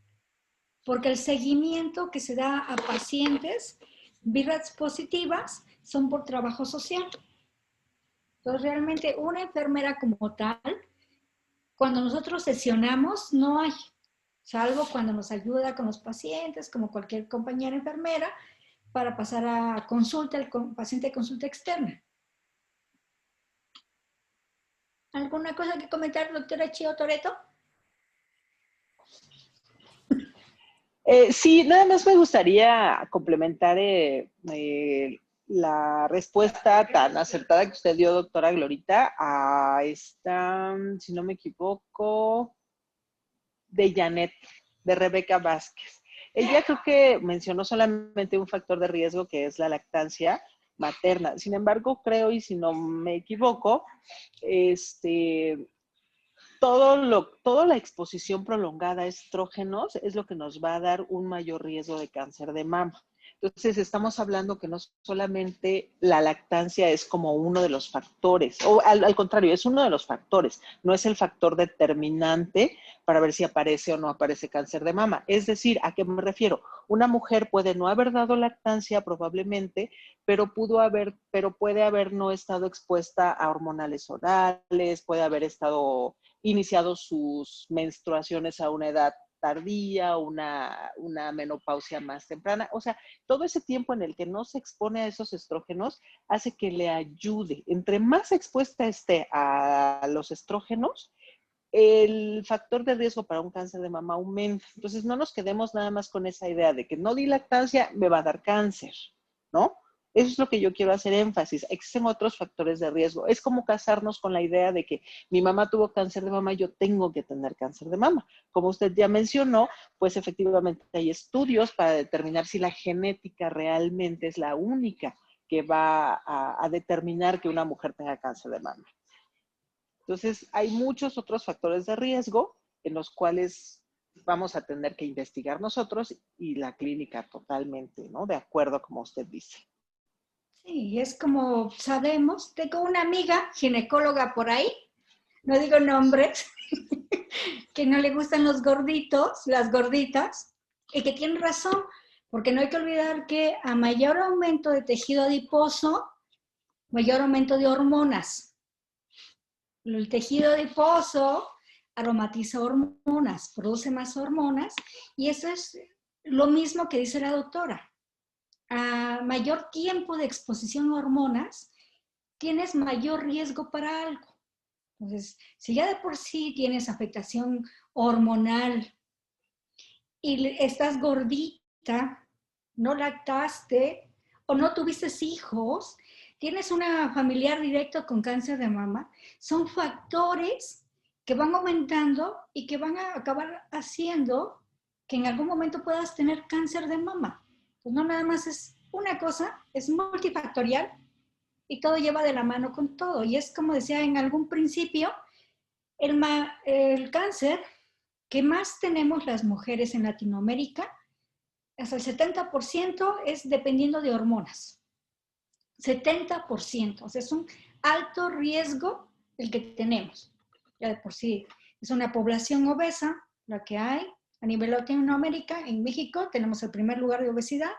porque el seguimiento que se da a pacientes BRAF positivas son por trabajo social. Entonces, realmente una enfermera como tal, cuando nosotros sesionamos, no hay, salvo cuando nos ayuda con los pacientes, como cualquier compañera enfermera, para pasar a consulta, el paciente de consulta externa. ¿Alguna cosa que comentar, doctora Chio Toretto? Sí, nada más me gustaría complementar la respuesta tan acertada que usted dio, doctora Glorita, a esta, si no me equivoco, de Janet, de Rebeca Vázquez. Ella creo que mencionó solamente un factor de riesgo que es la lactancia materna. Sin embargo, creo, y si no me equivoco, toda la exposición prolongada a estrógenos es lo que nos va a dar un mayor riesgo de cáncer de mama. Entonces, estamos hablando que no solamente la lactancia es como uno de los factores, o al contrario, es uno de los factores, no es el factor determinante para ver si aparece o no aparece cáncer de mama. Es decir, ¿a qué me refiero? Una mujer puede no haber dado lactancia probablemente, pero puede haber no estado expuesta a hormonales orales, puede haber estado iniciado sus menstruaciones a una edad tardía, una menopausia más temprana. O sea, todo ese tiempo en el que no se expone a esos estrógenos hace que le ayude. Entre más expuesta esté a los estrógenos, el factor de riesgo para un cáncer de mama aumenta. Entonces, no nos quedemos nada más con esa idea de que no di lactancia, me va a dar cáncer, ¿no? Eso es lo que yo quiero hacer énfasis. Existen otros factores de riesgo. Es como casarnos con la idea de que mi mamá tuvo cáncer de mama, yo tengo que tener cáncer de mama. Como usted ya mencionó, pues efectivamente hay estudios para determinar si la genética realmente es la única que va a determinar que una mujer tenga cáncer de mama. Entonces, hay muchos otros factores de riesgo en los cuales vamos a tener que investigar nosotros y la clínica totalmente, ¿no? De acuerdo, como usted dice. Sí, es como sabemos, tengo una amiga ginecóloga por ahí, no digo nombres, que no le gustan los gorditos, las gorditas, y que tiene razón, porque no hay que olvidar que a mayor aumento de tejido adiposo, mayor aumento de hormonas. El tejido adiposo aromatiza hormonas, produce más hormonas, y eso es lo mismo que dice la doctora. A mayor tiempo de exposición a hormonas, tienes mayor riesgo para algo. Entonces, si ya de por sí tienes afectación hormonal y estás gordita, no lactaste o no tuviste hijos, tienes una familiar directo con cáncer de mama, son factores que van aumentando y que van a acabar haciendo que en algún momento puedas tener cáncer de mama. Pues no nada más es una cosa, es multifactorial y todo lleva de la mano con todo. Y es como decía en algún principio, el cáncer que más tenemos las mujeres en Latinoamérica, hasta el 70% es dependiendo de hormonas. 70%, o sea, es un alto riesgo el que tenemos. Ya de por sí es una población obesa la que hay a nivel Latinoamérica. En México tenemos el primer lugar de obesidad.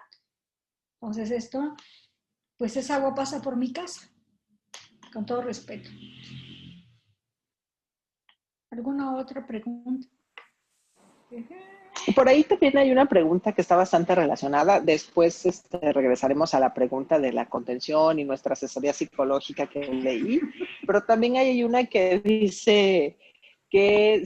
Entonces esto, pues esa agua pasa por mi casa, con todo respeto. ¿Alguna otra pregunta? Por ahí también hay una pregunta que está bastante relacionada. Después regresaremos a la pregunta de la contención y nuestra asesoría psicológica que leí. Pero también hay una que dice que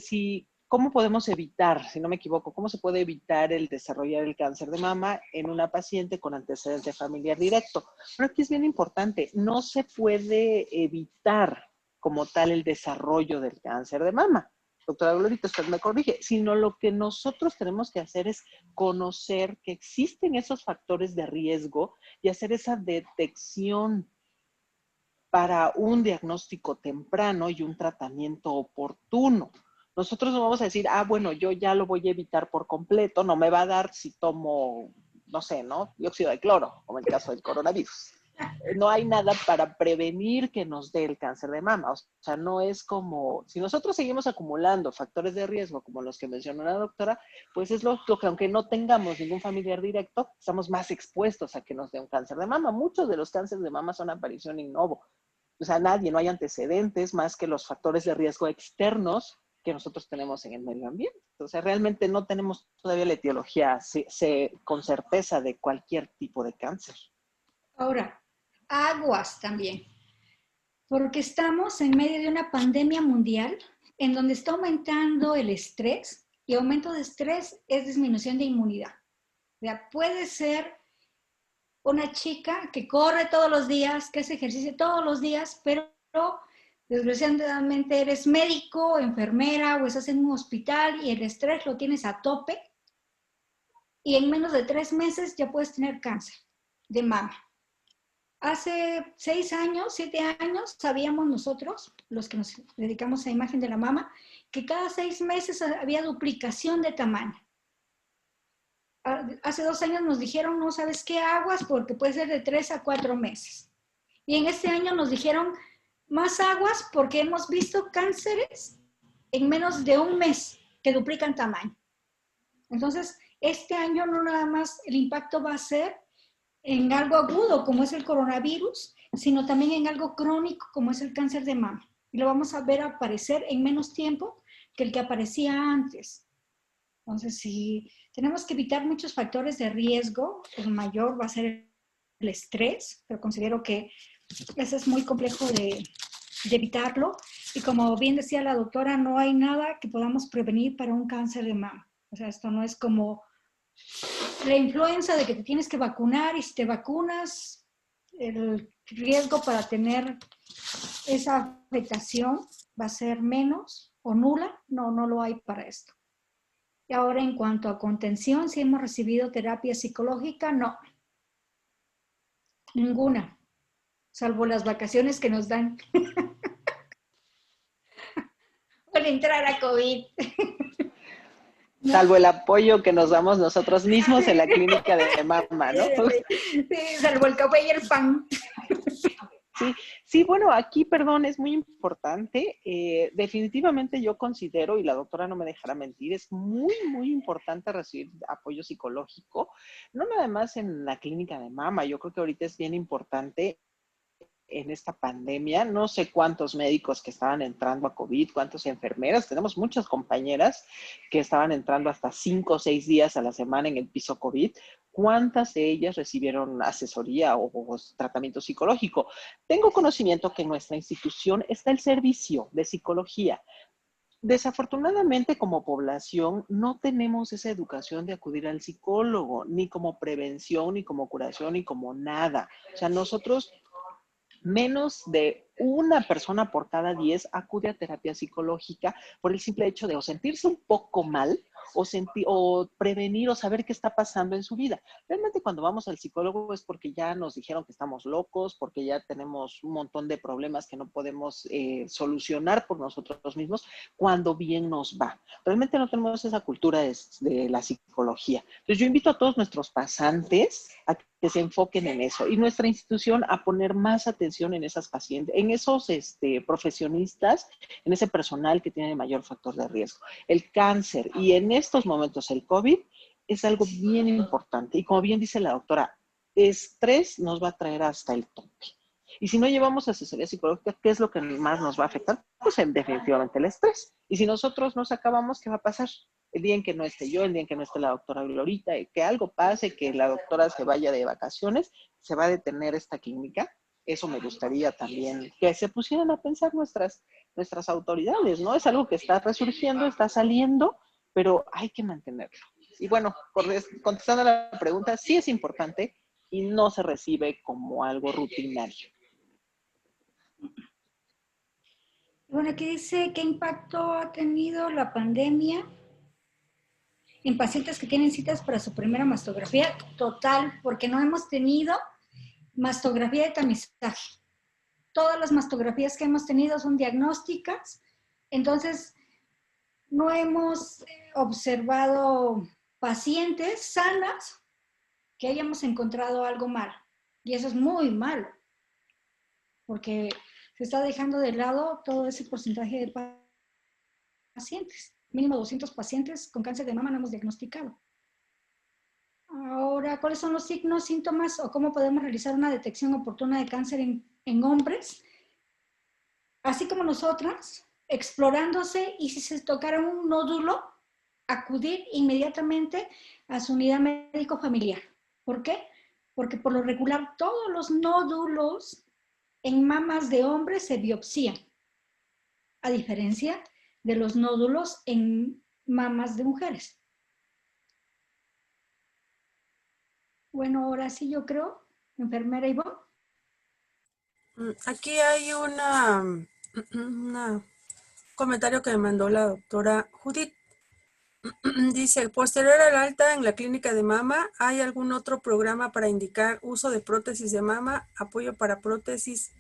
¿cómo podemos evitar, si no me equivoco, cómo se puede evitar el desarrollar el cáncer de mama en una paciente con antecedente familiar directo? Pero aquí es bien importante, no se puede evitar como tal el desarrollo del cáncer de mama. Doctora Glorita, usted me corrige, sino lo que nosotros tenemos que hacer es conocer que existen esos factores de riesgo y hacer esa detección para un diagnóstico temprano y un tratamiento oportuno. Nosotros no vamos a decir, bueno, yo ya lo voy a evitar por completo, no me va a dar si tomo, no sé, ¿no? Dióxido de cloro, como en el caso del coronavirus. No hay nada para prevenir que nos dé el cáncer de mama. O sea, no es como, si nosotros seguimos acumulando factores de riesgo como los que mencionó la doctora, pues es lo que aunque no tengamos ningún familiar directo, estamos más expuestos a que nos dé un cáncer de mama. Muchos de los cánceres de mama son aparición in novo. O sea, no hay antecedentes más que los factores de riesgo externos que nosotros tenemos en el medio ambiente. O sea, realmente no tenemos todavía la etiología con certeza de cualquier tipo de cáncer. Ahora, aguas también, porque estamos en medio de una pandemia mundial en donde está aumentando el estrés y aumento de estrés es disminución de inmunidad. O sea, puede ser una chica que corre todos los días, que hace ejercicio todos los días, pero desgraciadamente eres médico, enfermera o estás en un hospital y el estrés lo tienes a tope y en menos de 3 meses ya puedes tener cáncer de mama. Hace 6 años, 7 años, sabíamos nosotros, los que nos dedicamos a imagen de la mama, que cada 6 meses había duplicación de tamaño. Hace 2 años nos dijeron, no sabes qué, aguas, porque puede ser de 3 a 4 meses. Y en este año nos dijeron, más aguas, porque hemos visto cánceres en menos de 1 mes que duplican tamaño. Entonces, este año no nada más el impacto va a ser en algo agudo como es el coronavirus, sino también en algo crónico como es el cáncer de mama. y lo vamos a ver aparecer en menos tiempo que el que aparecía antes. Entonces, si tenemos que evitar muchos factores de riesgo, el mayor va a ser el estrés, pero considero que eso es muy complejo de evitarlo. Y como bien decía la doctora, no hay nada que podamos prevenir para un cáncer de mama. O sea, esto no es como la influenza de que te tienes que vacunar y si te vacunas, el riesgo para tener esa afectación va a ser menos o nula. No, no lo hay para esto. Y ahora en cuanto a contención, si hemos recibido terapia psicológica, no. Ninguna. Salvo las vacaciones que nos dan por entrar a COVID. Salvo el apoyo que nos damos nosotros mismos en la clínica de mama, ¿no? Sí, salvo el café y el pan. Sí, bueno, aquí, perdón, es muy importante. Definitivamente yo considero, y la doctora no me dejará mentir, es muy, muy importante recibir apoyo psicológico, no nada más en la clínica de mama. Yo creo que ahorita es bien importante en esta pandemia, no sé cuántos médicos que estaban entrando a COVID, cuántas enfermeras, tenemos muchas compañeras que estaban entrando hasta 5 o 6 días a la semana en el piso COVID, cuántas de ellas recibieron asesoría o tratamiento psicológico. Tengo conocimiento que en nuestra institución está el servicio de psicología. Desafortunadamente, como población, no tenemos esa educación de acudir al psicólogo, ni como prevención, ni como curación, ni como nada. O sea, nosotros menos de una persona por cada 10 acude a terapia psicológica por el simple hecho de o sentirse un poco mal o prevenir o saber qué está pasando en su vida. Realmente cuando vamos al psicólogo es porque ya nos dijeron que estamos locos, porque ya tenemos un montón de problemas que no podemos solucionar por nosotros mismos cuando bien nos va. Realmente no tenemos esa cultura de la psicología. Entonces yo invito a todos nuestros pasantes a que se enfoquen en eso y nuestra institución a poner más atención en esas pacientes, en esos profesionistas, en ese personal que tiene mayor factor de riesgo. El cáncer y en estos momentos el COVID es algo bien importante y como bien dice la doctora, estrés nos va a traer hasta el tope. Y si no llevamos asesoría psicológica, ¿qué es lo que más nos va a afectar? Pues definitivamente el estrés. Y si nosotros nos acabamos, ¿qué va a pasar? El día en que no esté yo, el día en que no esté la doctora Glorita, que algo pase, que la doctora se vaya de vacaciones, se va a detener esta clínica. Eso me gustaría también que se pusieran a pensar nuestras autoridades, ¿no? Es algo que está resurgiendo, está saliendo, pero hay que mantenerlo. Y bueno, contestando a la pregunta, sí es importante y no se recibe como algo rutinario. Bueno, aquí dice, ¿qué impacto ha tenido la pandemia en pacientes que tienen citas para su primera mastografía? Total, porque no hemos tenido mastografía de tamizaje. Todas las mastografías que hemos tenido son diagnósticas, entonces no hemos observado pacientes sanas que hayamos encontrado algo mal. Y eso es muy malo, porque se está dejando de lado todo ese porcentaje de pacientes. Mínimo 200 pacientes con cáncer de mama no hemos diagnosticado. Ahora, ¿cuáles son los signos, síntomas o cómo podemos realizar una detección oportuna de cáncer en hombres? Así como nosotras, explorándose y si se tocara un nódulo, acudir inmediatamente a su unidad médico familiar. ¿Por qué? Porque por lo regular todos los nódulos en mamas de hombres se biopsían, a diferencia de los nódulos en mamas de mujeres. Bueno, ahora sí yo creo, enfermera Ivonne. Aquí hay un comentario que me mandó la doctora Judith. Dice, posterior al alta en la clínica de mama, ¿hay algún otro programa para indicar uso de prótesis de mama, apoyo para prótesis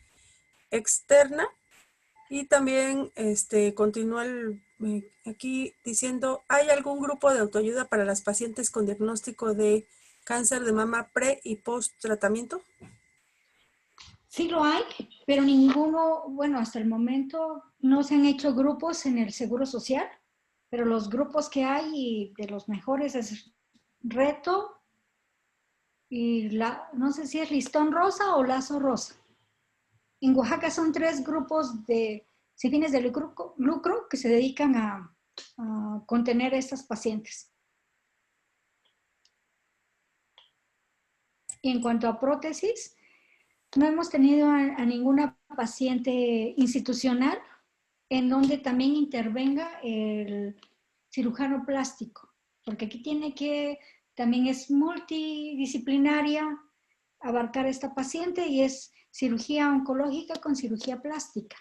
externa? Y también continúa aquí diciendo, ¿hay algún grupo de autoayuda para las pacientes con diagnóstico de cáncer de mama pre y post tratamiento? Sí lo hay, pero ninguno, bueno, hasta el momento no se han hecho grupos en el Seguro Social, pero los grupos que hay de los mejores es Reto y no sé si es Listón Rosa o Lazo Rosa. En Oaxaca son 3 grupos de sin fines de lucro que se dedican a contener a estas pacientes. Y en cuanto a prótesis, no hemos tenido a ninguna paciente institucional en donde también intervenga el cirujano plástico, porque aquí también es multidisciplinaria abarcar a esta paciente y es cirugía oncológica con cirugía plástica.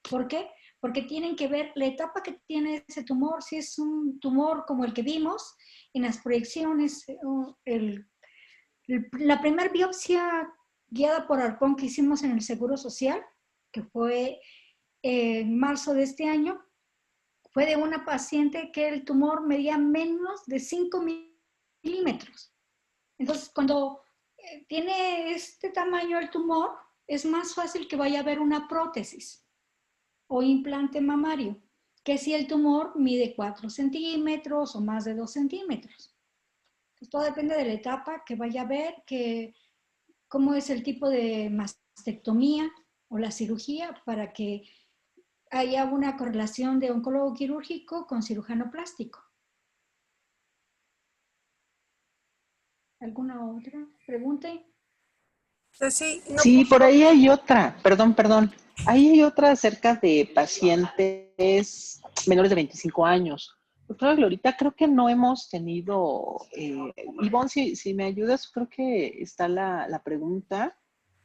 ¿Por qué? Porque tienen que ver la etapa que tiene ese tumor, si es un tumor como el que vimos en las proyecciones, la primera biopsia guiada por arpón que hicimos en el Seguro Social, que fue en marzo de este año, fue de una paciente que el tumor medía menos de 5 milímetros. Entonces, cuando tiene este tamaño el tumor, es más fácil que vaya a haber una prótesis o implante mamario, que si el tumor mide 4 centímetros o más de 2 centímetros. Entonces, todo depende de la etapa que vaya a haber, cómo es el tipo de mastectomía o la cirugía para que haya una correlación de oncólogo quirúrgico con cirujano plástico. ¿Alguna otra pregunta? Sí, por ahí hay otra, perdón. Ahí hay otra acerca de pacientes menores de 25 años. Doctora Glorita, creo que no hemos tenido, Ivonne, si me ayudas, creo que está la pregunta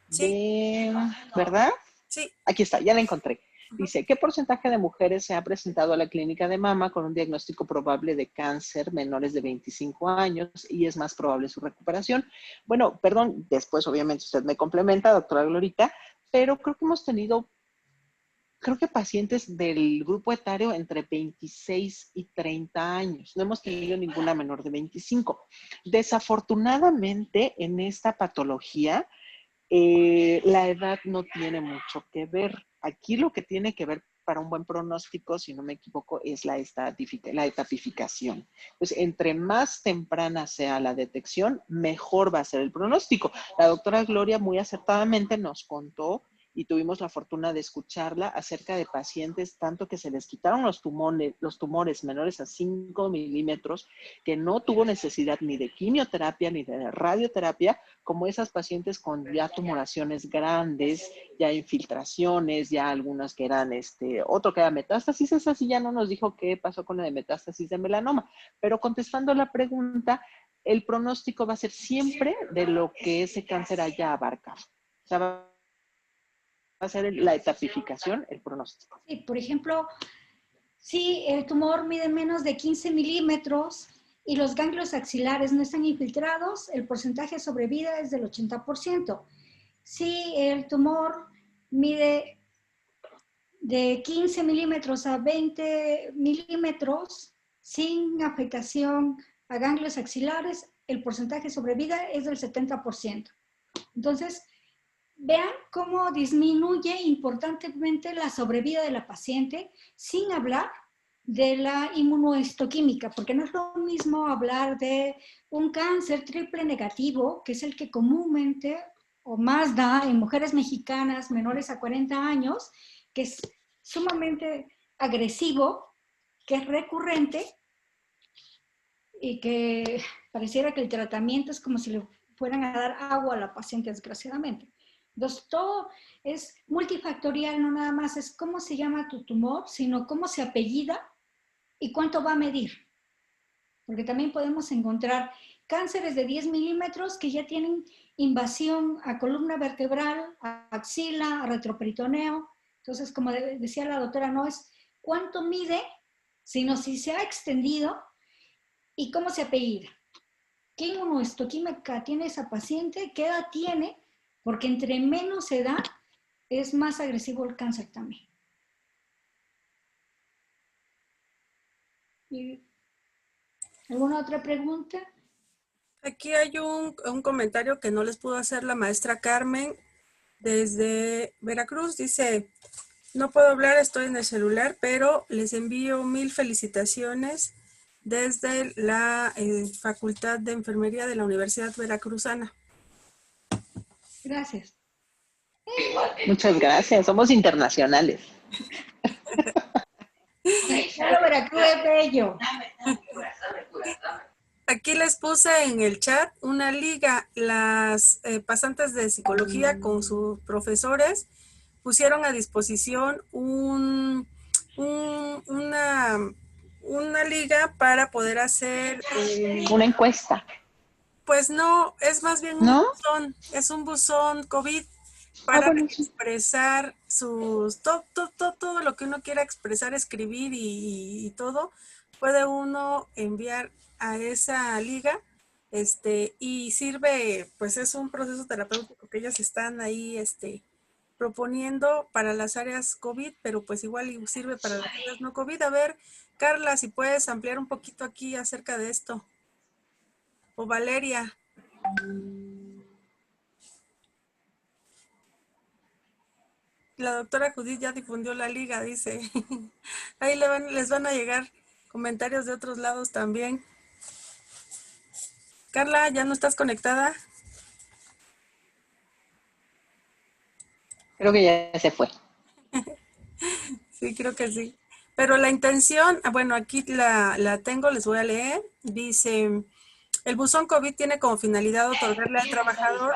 de, ¿verdad? Sí. Aquí está, ya la encontré. Dice, ¿qué porcentaje de mujeres se ha presentado a la clínica de mama con un diagnóstico probable de cáncer menores de 25 años y es más probable su recuperación? Bueno, perdón, después obviamente usted me complementa, doctora Glorita, pero creo que hemos tenido, pacientes del grupo etario entre 26 y 30 años. No hemos tenido ninguna menor de 25. Desafortunadamente, en esta patología, la edad no tiene mucho que ver. Aquí lo que tiene que ver para un buen pronóstico, si no me equivoco, es la etapificación. Pues entre más temprana sea la detección, mejor va a ser el pronóstico. La doctora Gloria muy acertadamente nos contó y tuvimos la fortuna de escucharla acerca de pacientes tanto que se les quitaron los tumores menores a 5 milímetros, que no tuvo necesidad ni de quimioterapia ni de radioterapia, como esas pacientes con ya tumoraciones grandes, ya infiltraciones, ya algunas que eran, otro que era metástasis. Esa sí ya no nos dijo qué pasó con la de metástasis de melanoma, pero contestando la pregunta, el pronóstico va a ser siempre de lo que ese cáncer haya abarcado. O sea, va a ser la etapificación, el pronóstico. Sí, por ejemplo, si el tumor mide menos de 15 milímetros y los ganglios axilares no están infiltrados, el porcentaje de sobrevida es del 80%. Si el tumor mide de 15 milímetros a 20 milímetros sin afectación a ganglios axilares, el porcentaje de sobrevida es del 70%. Entonces, vean cómo disminuye importantemente la sobrevida de la paciente sin hablar de la inmunohistoquímica, porque no es lo mismo hablar de un cáncer triple negativo, que es el que comúnmente o más da en mujeres mexicanas menores a 40 años, que es sumamente agresivo, que es recurrente y que pareciera que el tratamiento es como si le fueran a dar agua a la paciente, desgraciadamente. Entonces, todo es multifactorial, no nada más es cómo se llama tu tumor, sino cómo se apellida y cuánto va a medir. Porque también podemos encontrar cánceres de 10 milímetros que ya tienen invasión a columna vertebral, a axila, a retroperitoneo. Entonces, como decía la doctora, no es cuánto mide, sino si se ha extendido y cómo se apellida. ¿Qué inmunohistoquímica tiene esa paciente? ¿Qué edad tiene? Porque entre menos edad es más agresivo el cáncer también. ¿Y alguna otra pregunta? Aquí hay un comentario que no les pudo hacer la maestra Carmen desde Veracruz. Dice, no puedo hablar, estoy en el celular, pero les envío 1000 felicitaciones desde la Facultad de Enfermería de la Universidad Veracruzana. Gracias. Muchas gracias, somos internacionales. Solo Veracruz es bello. Dame curas, dame. Aquí les puse en el chat una liga. Las pasantes de psicología con sus profesores pusieron a disposición una liga para poder hacer, Una encuesta, pues no, es más bien un ¿no? buzón, es un buzón COVID Ah, para bueno, sí. expresar todo lo que uno quiera expresar, escribir y todo, puede uno enviar a esa liga, y sirve, pues es un proceso terapéutico que ellas están ahí, proponiendo para las áreas COVID, pero pues igual sirve para las áreas no COVID. A ver, Carla, si puedes ampliar un poquito aquí acerca de esto. O Valeria. La doctora Judith ya difundió la liga, dice. Ahí les van a llegar comentarios de otros lados también. Carla, ¿ya no estás conectada? Creo que ya se fue. Sí, creo que sí. Pero la intención, bueno, aquí la tengo, les voy a leer. Dice, el buzón COVID tiene como finalidad otorgarle al trabajador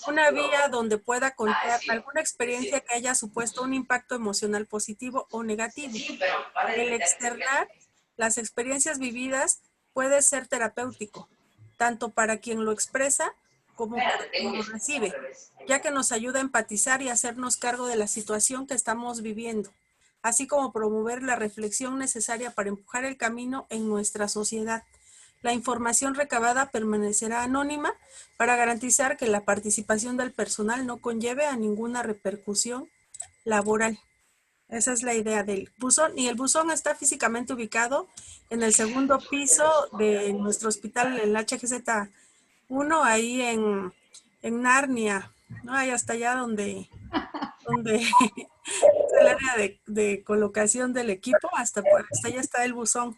una vía donde pueda contar alguna experiencia que haya supuesto un impacto emocional positivo o negativo. Sí, pero para El meterte, externar las experiencias vividas puede ser terapéutico, tanto para quien lo expresa como para espérate, tengo quien lo mis al recibe, revés. ya que nos ayuda a empatizar y hacernos cargo de la situación que estamos viviendo, así como promover la reflexión necesaria para empujar el camino en nuestra sociedad. La información recabada permanecerá anónima para garantizar que la participación del personal no conlleve a ninguna repercusión laboral. Esa es la idea del buzón. Y el buzón está físicamente ubicado en el segundo piso de nuestro hospital, el HGZ-1, ahí en Narnia, ¿no? Ahí hasta allá donde es el área de colocación del equipo, hasta allá está el buzón.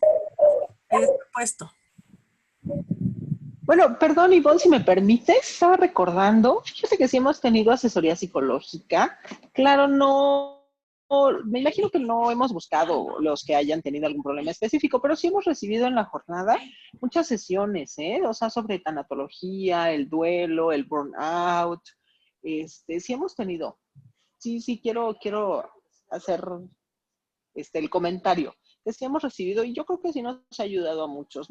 Ahí está puesto. Bueno, perdón, Ivonne, si me permites, estaba recordando, fíjate que sí hemos tenido asesoría psicológica. Claro, me imagino que no hemos buscado los que hayan tenido algún problema específico, pero sí hemos recibido en la jornada muchas sesiones, ¿eh? O sea, sobre tanatología, el duelo, el burnout, sí hemos tenido. Sí, quiero hacer el comentario que sí hemos recibido y yo creo que sí nos ha ayudado a muchos.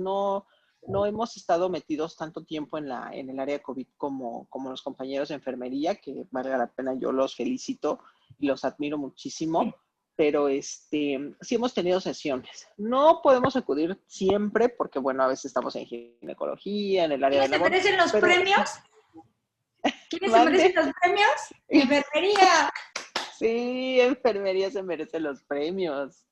No hemos estado metidos tanto tiempo en el área COVID como los compañeros de enfermería, que valga la pena, yo los felicito y los admiro muchísimo, pero sí hemos tenido sesiones. No podemos acudir siempre porque, bueno, a veces estamos en ginecología, en el área de ¿Quiénes se labor, merecen los pero premios? ¿Quiénes se ¿mande? merecen los premios? Enfermería. Sí, enfermería se merece los premios.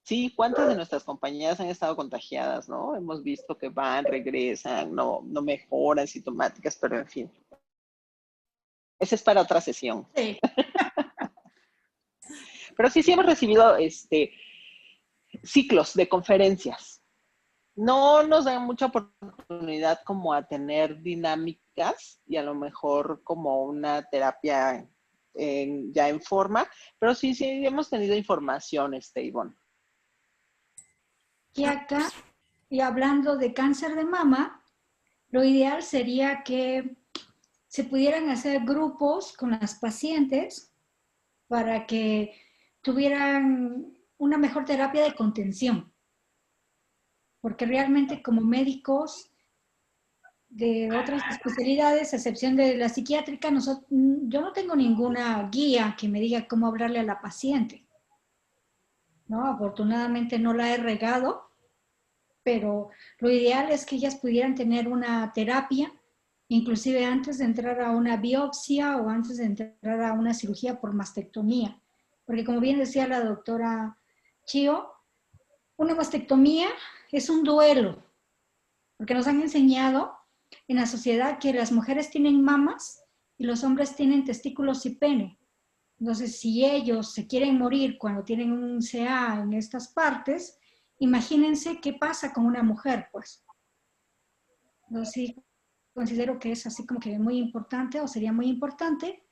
Sí, ¿cuántas de nuestras compañeras han estado contagiadas, no? Hemos visto que van, regresan, no mejoran sintomáticas, pero en fin. Esa es para otra sesión. Sí. Pero sí hemos recibido ciclos de conferencias. No nos dan mucha oportunidad como a tener dinámicas y a lo mejor como una terapia ya en forma, pero sí hemos tenido información, Ivonne. Y acá, y hablando de cáncer de mama, lo ideal sería que se pudieran hacer grupos con las pacientes para que tuvieran una mejor terapia de contención. Porque realmente como médicos de otras especialidades, a excepción de la psiquiátrica, yo no tengo ninguna guía que me diga cómo hablarle a la paciente, ¿no? Afortunadamente no la he regado, pero lo ideal es que ellas pudieran tener una terapia, inclusive antes de entrar a una biopsia o antes de entrar a una cirugía por mastectomía. Porque como bien decía la doctora Chio, una mastectomía es un duelo, porque nos han enseñado en la sociedad que las mujeres tienen mamas y los hombres tienen testículos y pene. Entonces, si ellos se quieren morir cuando tienen un CA en estas partes, imagínense qué pasa con una mujer, pues. Entonces, sí, considero que es así como que muy importante, o sería muy importante,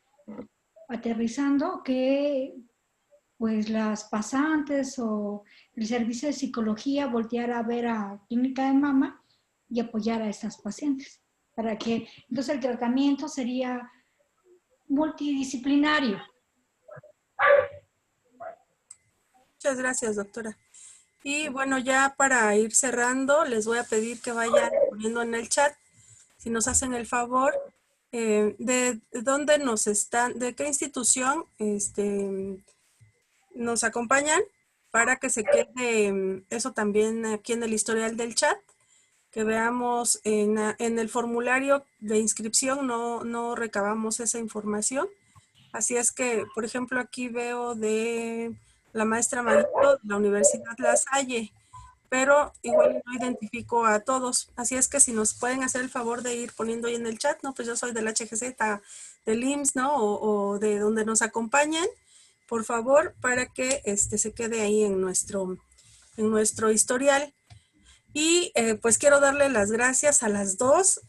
aterrizando, que pues las pasantes o el servicio de psicología volteara a ver a clínica de mama y apoyar a estas pacientes. Entonces el tratamiento sería multidisciplinario. Muchas gracias, doctora. Y bueno, ya para ir cerrando, les voy a pedir que vayan poniendo en el chat, si nos hacen el favor, de dónde nos están, de qué institución nos acompañan, para que se quede eso también aquí en el historial del chat, que veamos en el formulario de inscripción, no recabamos esa información. Así es que, por ejemplo, aquí veo de la maestra Maguito de la Universidad La Salle, pero igual no identifico a todos. Así es que si nos pueden hacer el favor de ir poniendo ahí en el chat, ¿no? Pues yo soy del HGZ, del IMSS, ¿no? O de donde nos acompañen, por favor, para que se quede ahí en nuestro historial. Y pues quiero darle las gracias a las dos.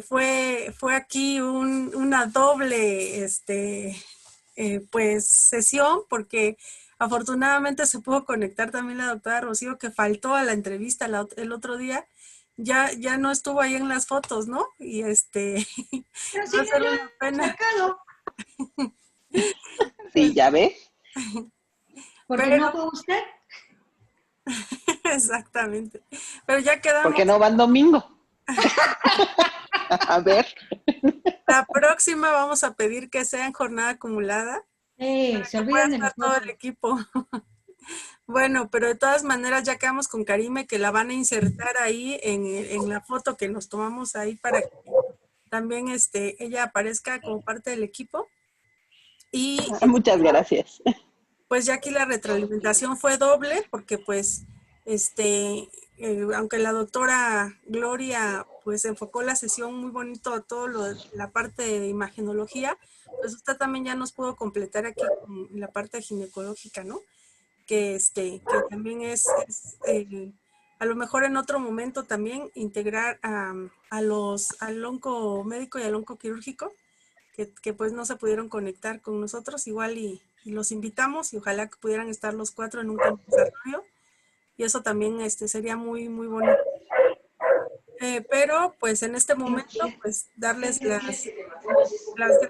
Fue aquí una doble pues sesión, porque afortunadamente se pudo conectar también la doctora Rocío, que faltó a la entrevista el otro día. Ya no estuvo ahí en las fotos, ¿no? Y Pero sí, va a ser ya, una pena. sacado. Sí, ¿ya ves? Porque Pero, no fue usted. exactamente. Pero ya quedamos. Porque no van domingo. A ver. La próxima vamos a pedir que sea en jornada acumulada. Se olvidan de Todo nosotros. el equipo. Bueno, pero de todas maneras ya quedamos con Karime, que la van a insertar ahí en la foto que nos tomamos ahí, para que también ella aparezca como parte del equipo. Y Muchas gracias. pues ya aquí la retroalimentación fue doble, porque pues aunque la doctora Gloria pues enfocó la sesión muy bonito a todo la parte de imagenología, pues usted también ya nos pudo completar aquí con la parte ginecológica, ¿no? Que también es a lo mejor en otro momento también integrar al oncomédico y al oncoquirúrgico, que pues no se pudieron conectar con nosotros, igual y los invitamos, y ojalá que pudieran estar los 4 en un conversatorio, y eso también sería muy, muy bonito. Pero pues en este momento, pues darles las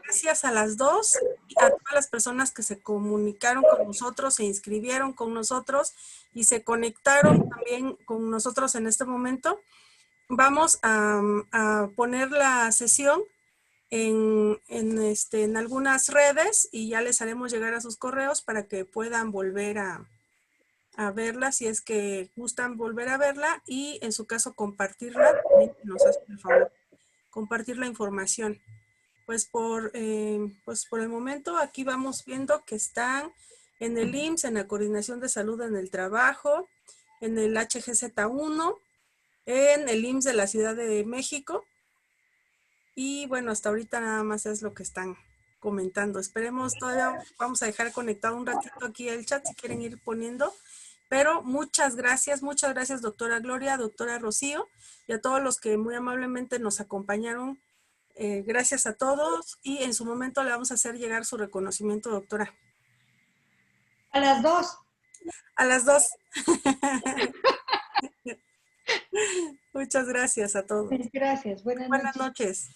gracias a las dos, y a todas las personas que se comunicaron con nosotros, se inscribieron con nosotros y se conectaron también con nosotros en este momento. Vamos a poner la sesión en algunas redes, y ya les haremos llegar a sus correos para que puedan volver a verla, si es que gustan volver a verla, y en su caso compartirla, también nos hacen el favor, compartir la información. Pues por el momento aquí vamos viendo que están en el IMSS, en la Coordinación de Salud en el Trabajo, en el HGZ1, en el IMSS de la Ciudad de México. Y bueno, hasta ahorita nada más es lo que están comentando. Esperemos, todavía vamos a dejar conectado un ratito aquí el chat si quieren ir poniendo. Pero muchas gracias, doctora Gloria, doctora Rocío, y a todos los que muy amablemente nos acompañaron. Gracias a todos, y en su momento le vamos a hacer llegar su reconocimiento, doctora. A las 2. A las 2. Muchas gracias a todos. Gracias. Buenas Buenas noches.